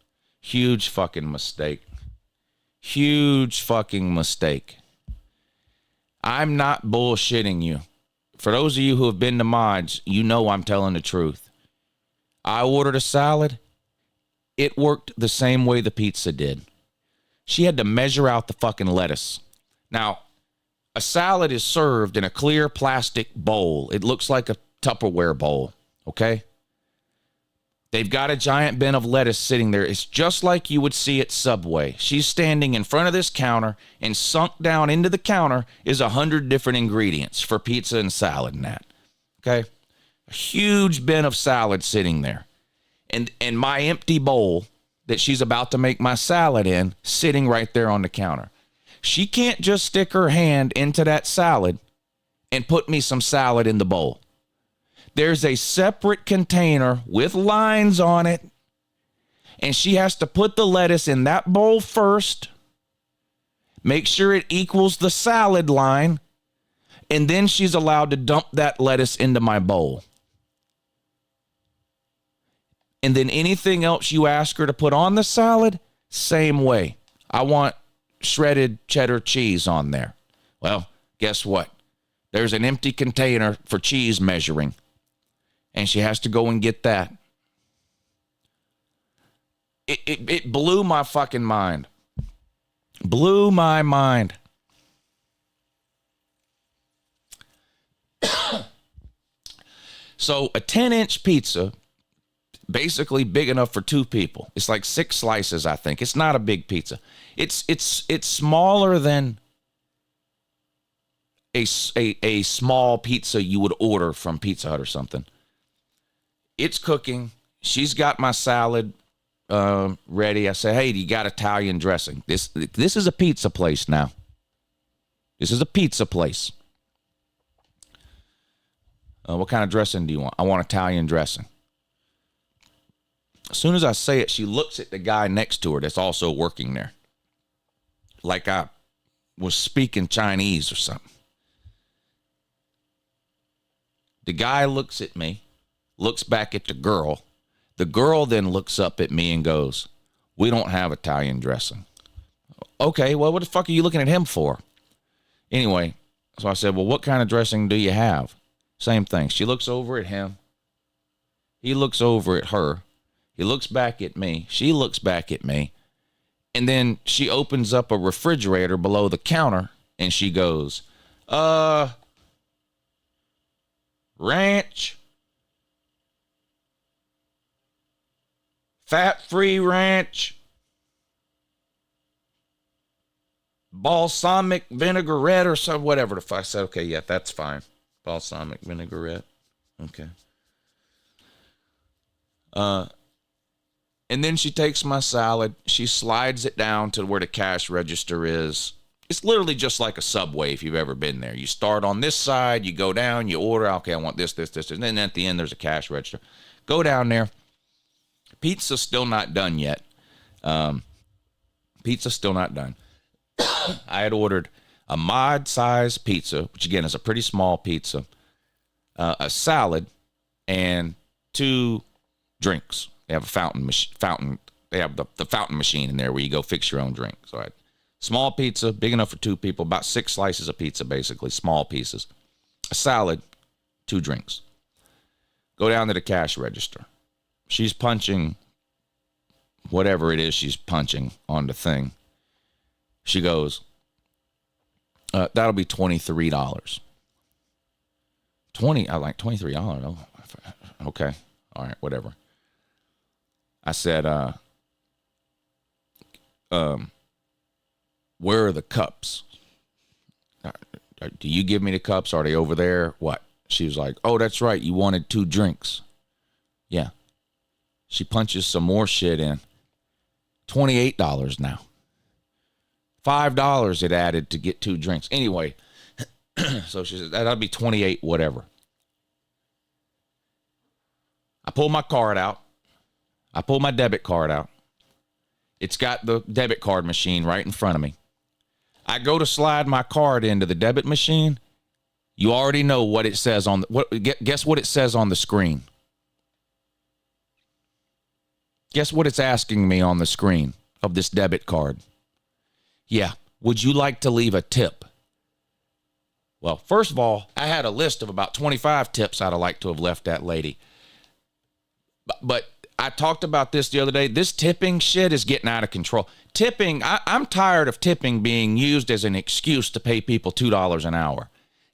Huge fucking mistake. Huge fucking mistake. I'm not bullshitting you. For those of you who have been to mods, you know I'm telling the truth. I ordered a salad. It worked the same way the pizza did. She had to measure out the fucking lettuce. Now, a salad is served in a clear plastic bowl. It looks like a Tupperware bowl, okay? They've got a giant bin of lettuce sitting there. It's just like you would see at Subway. She's standing in front of this counter, and sunk down into the counter is 100 different ingredients for pizza and salad and that. Okay? A huge bin of salad sitting there. And my empty bowl that she's about to make my salad in sitting right there on the counter. She can't just stick her hand into that salad and put me some salad in the bowl. There's a separate container with lines on it, and she has to put the lettuce in that bowl first, make sure it equals the salad line, and then she's allowed to dump that lettuce into my bowl. And then anything else you ask her to put on the salad, same way. I want shredded cheddar cheese on there. Well, guess what? There's an empty container for cheese measuring, and she has to go and get that. It blew my fucking mind. Blew my mind. So a 10-inch pizza, basically big enough for 2 people. It's like 6 slices, I think. It's not a big pizza. It's smaller than a small pizza you would order from Pizza Hut or something. It's cooking. She's got my salad ready. I say, hey, do you got Italian dressing? This is a pizza place now. This is a pizza place. What kind of dressing do you want? I want Italian dressing. As soon as I say it, she looks at the guy next to her that's also working there, like I was speaking Chinese or something. The guy looks at me, looks back at the girl. The girl then looks up at me and goes, we don't have Italian dressing. Okay, well, what the fuck are you looking at him for? Anyway, so I said, well, what kind of dressing do you have? Same thing. She looks over at him. He looks over at her. He looks back at me. She looks back at me. And then she opens up a refrigerator below the counter and she goes, ranch, fat-free ranch, balsamic vinaigrette or something, whatever the fuck. I said, okay, yeah, that's fine. Balsamic vinaigrette. Okay. And then she takes my salad. She slides it down to where the cash register is. It's literally just like a Subway if you've ever been there. You start on this side, you go down, you order, okay, I want this, and then at the end there's a cash register. Go down there. Pizza's still not done yet. Pizza's still not done. I had ordered a mod-size pizza, which again is a pretty small pizza, a salad, and 2 drinks. They have a fountain. They have the fountain machine in there where you go fix your own drink. So I had small pizza, big enough for 2 people, about 6 slices of pizza, basically, small pieces. A salad, 2 drinks. Go down to the cash register. She's punching whatever it is she's punching on the thing. She goes, that'll be $23. I like $23. Oh, okay. All right, whatever. I said, where are the cups? Do you give me the cups? Are they over there? What? She was like, oh, that's right. You wanted 2 drinks. Yeah. She punches some more shit in. $28 now. $5 it added to get 2 drinks. Anyway, so she says, that'll be 28, whatever. I pull my card out. I pull my debit card out. It's got the debit card machine right in front of me. I go to slide my card into the debit machine. You already know what it says on guess what it says on the screen. Guess what it's asking me on the screen of this debit card. Yeah, would you like to leave a tip? Well, first of all, I had a list of about 25 tips I'd have liked to have left that lady. But I talked about this the other day. This tipping shit is getting out of control. Tipping, I'm tired of tipping being used as an excuse to pay people $2 an hour.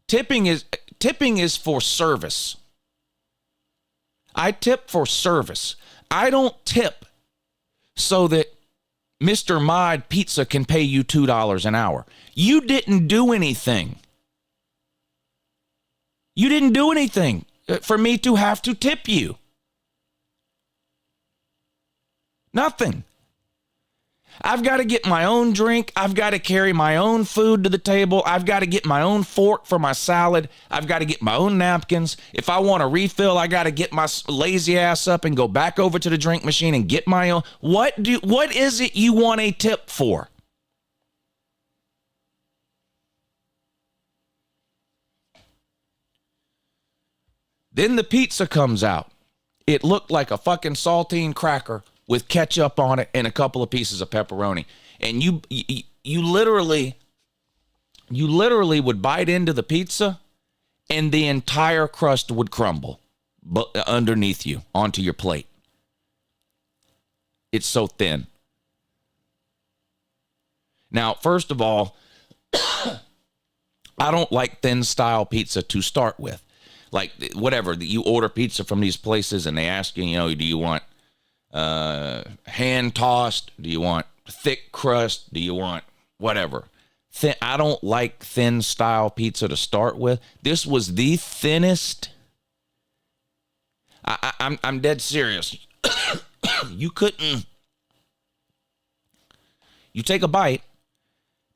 Tipping is for service. I tip for service. I don't tip so that Mr. Mod Pizza can pay you $2 an hour. You didn't do anything. You didn't do anything for me to have to tip you. Nothing. I've got to get my own drink. I've got to carry my own food to the table. I've got to get my own fork for my salad. I've got to get my own napkins. If I want a refill, I got to get my lazy ass up and go back over to the drink machine and get my own. What is it you want a tip for? Then the pizza comes out. It looked like a fucking saltine cracker with ketchup on it and a couple of pieces of pepperoni. And you literally would bite into the pizza and the entire crust would crumble underneath you onto your plate. It's so thin. Now, first of all, I don't like thin style pizza to start with. Like, whatever, you order pizza from these places and they ask you, do you want hand tossed? Do you want thick crust? Do you want whatever? I don't like thin style pizza to start with. This was the thinnest. I'm dead serious. You take a bite,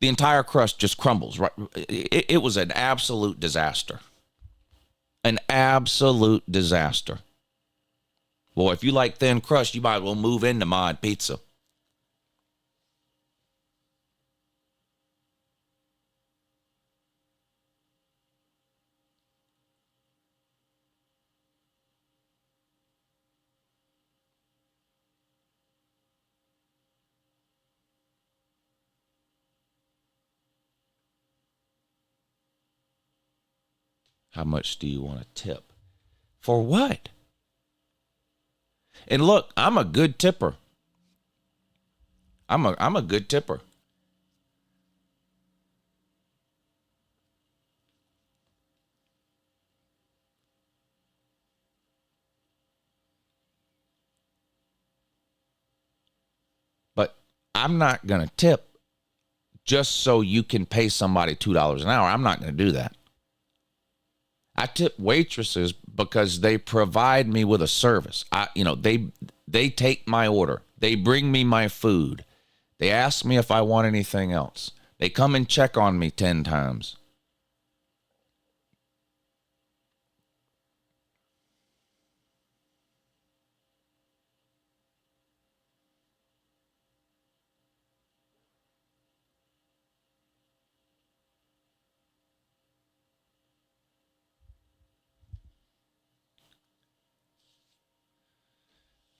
the entire crust just crumbles. Right? It was an absolute disaster. An absolute disaster. Well, if you like thin crust, you might as well move into Mod Pizza. How much do you want to tip? For what? And look, I'm a good tipper. I'm a good tipper. But I'm not going to tip just so you can pay somebody $2 an hour. I'm not going to do that. I tip waitresses because they provide me with a service. They take my order. They bring me my food. They ask me if I want anything else. They come and check on me 10 times.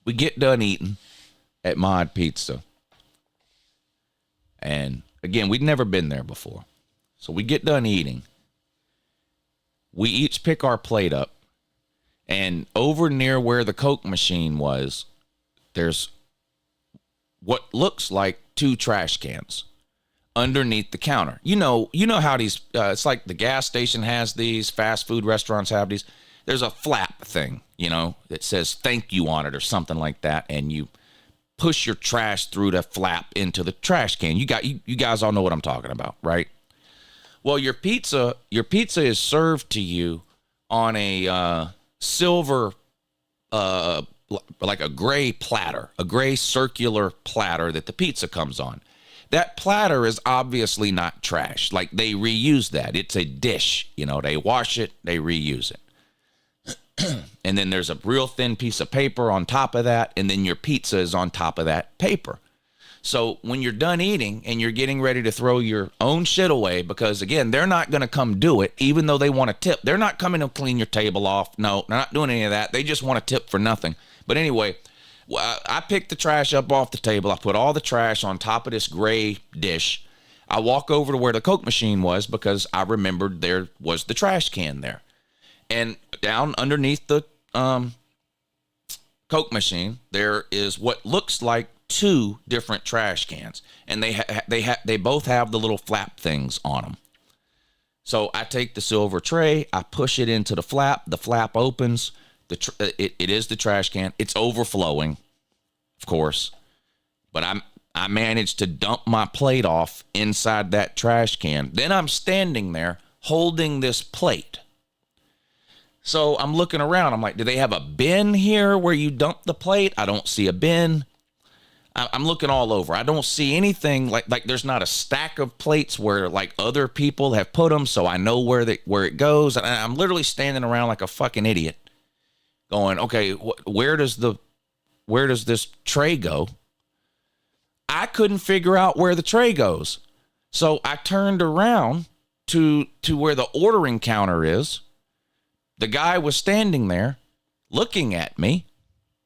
We get done eating at Mod Pizza. And again, we'd never been there before. So we get done eating. We each pick our plate up. And over near where the Coke machine was, there's what looks like 2 trash cans underneath the counter. You know how these, it's like the gas station has these, fast food restaurants have these. There's a flap thing, that says thank you on it or something like that. And you push your trash through the flap into the trash can. You guys all know what I'm talking about, right? Well, your pizza is served to you on a silver, like a gray platter, a gray circular platter that the pizza comes on. That platter is obviously not trash. Like, they reuse that. It's a dish. They wash it, they reuse it. And then there's a real thin piece of paper on top of that, and then your pizza is on top of that paper. So when you're done eating and you're getting ready to throw your own shit away, because again, they're not going to come do it, even though they want to tip. They're not coming to clean your table off. No, they're not doing any of that. They just want to tip for nothing. But anyway, I picked the trash up off the table. I put all the trash on top of this gray dish. I walk over to where the Coke machine was because I remembered there was the trash can there. And down underneath the Coke machine, there is what looks like 2 different trash cans, and they both have the little flap things on them. So I take the silver tray, I push it into the flap. The flap opens. It is the trash can. It's overflowing, of course, but I managed to dump my plate off inside that trash can. Then I'm standing there holding this plate. So I'm looking around. I'm like, do they have a bin here where you dump the plate? I don't see a bin. I'm looking all over. I don't see anything like there's not a stack of plates where like other people have put them, so I know where it goes. And I'm literally standing around like a fucking idiot, going, okay, where does this tray go? I couldn't figure out where the tray goes, so I turned around to where the ordering counter is. The guy was standing there, looking at me.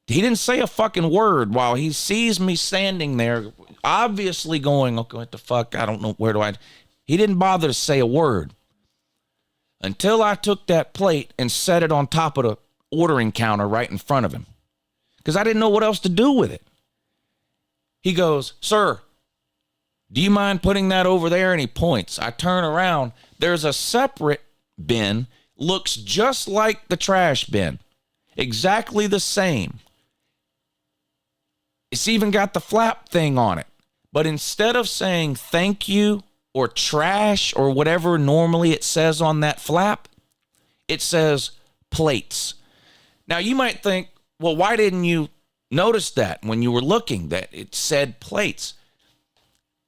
He didn't say a fucking word while he sees me standing there, obviously going, okay, what the fuck? I don't know. He didn't bother to say a word until I took that plate and set it on top of the ordering counter right in front of him because I didn't know what else to do with it. He goes, sir, do you mind putting that over there? And he points. I turn around. There's a separate bin, looks just like the trash bin, exactly the same. It's even got the flap thing on it. But instead of saying thank you or trash or whatever normally it says on that flap, it says plates. Now you might think, well, why didn't you notice that when you were looking that it said plates?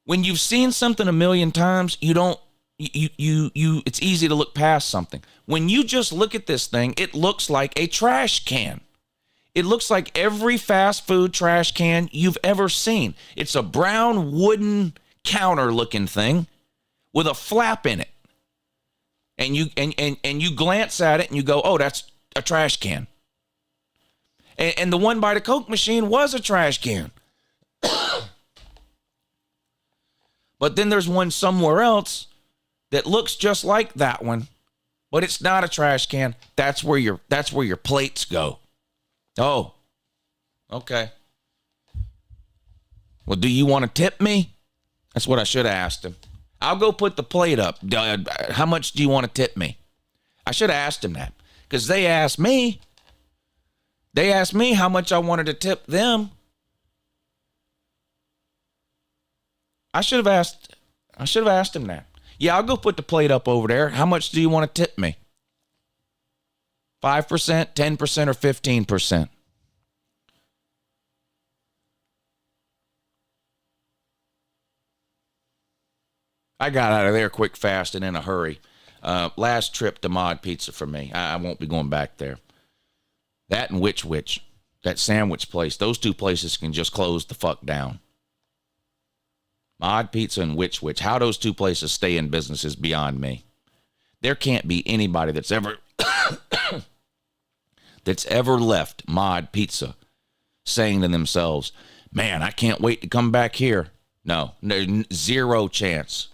When you've seen something a million times, it's easy to look past something. When you just look at this thing, it looks like a trash can. It looks like every fast food trash can you've ever seen. It's a brown wooden counter looking thing with a flap in it. And you glance at it and you go, oh, that's a trash can. And the one by the Coke machine was a trash can. But then there's one somewhere else that looks just like that one, but it's not a trash can. That's where your plates go. Oh, okay. Well, do you want to tip me? That's what I should have asked him. I'll go put the plate up. How much do you want to tip me? I should have asked him that because they asked me how much I wanted to tip them. I should have asked him that. Yeah, I'll go put the plate up over there. How much do you want to tip me? 5%, 10%, or 15%? I got out of there quick, fast, and in a hurry. Last trip to Mod Pizza for me. I won't be going back there. That and Which, that sandwich place. Those two places can just close the fuck down. Mod Pizza and Which. How those two places stay in business is beyond me. There can't be anybody that's ever left Mod Pizza saying to themselves, man, I can't wait to come back here. No, zero chance.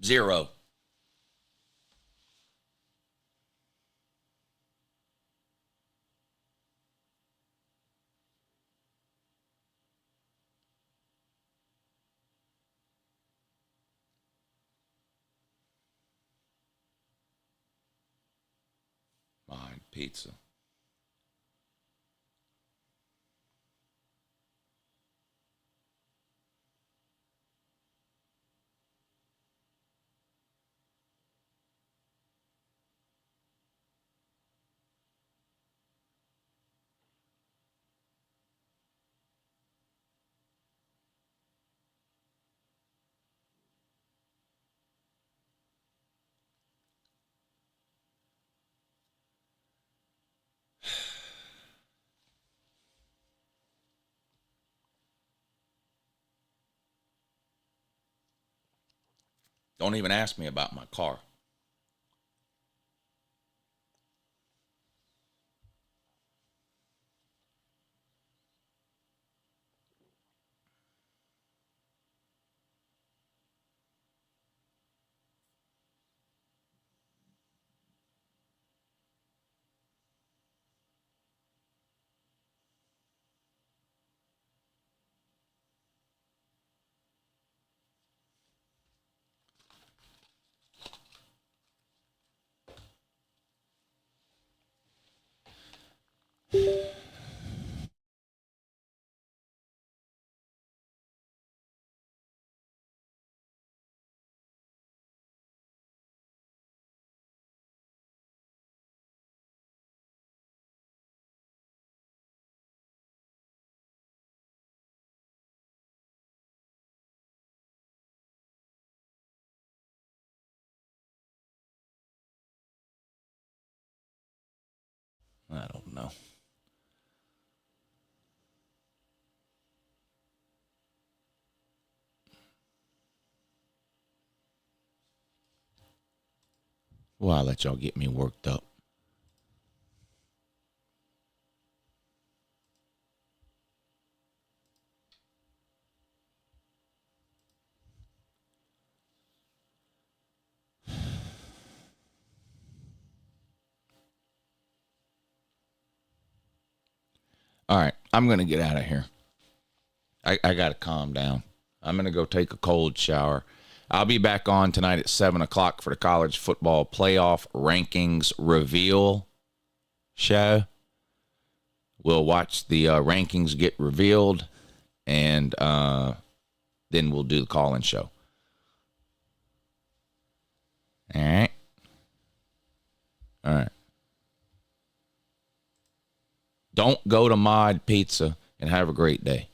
Zero. Mod Pizza. Don't even ask me about my car. I don't know. Well, I'll let y'all get me worked up. All right, I'm going to get out of here. I got to calm down. I'm going to go take a cold shower. I'll be back on tonight at 7 o'clock for the college football playoff rankings reveal show. We'll watch the rankings get revealed, and then we'll do the call-in show. All right. All right. Don't go to Mod Pizza, and have a great day.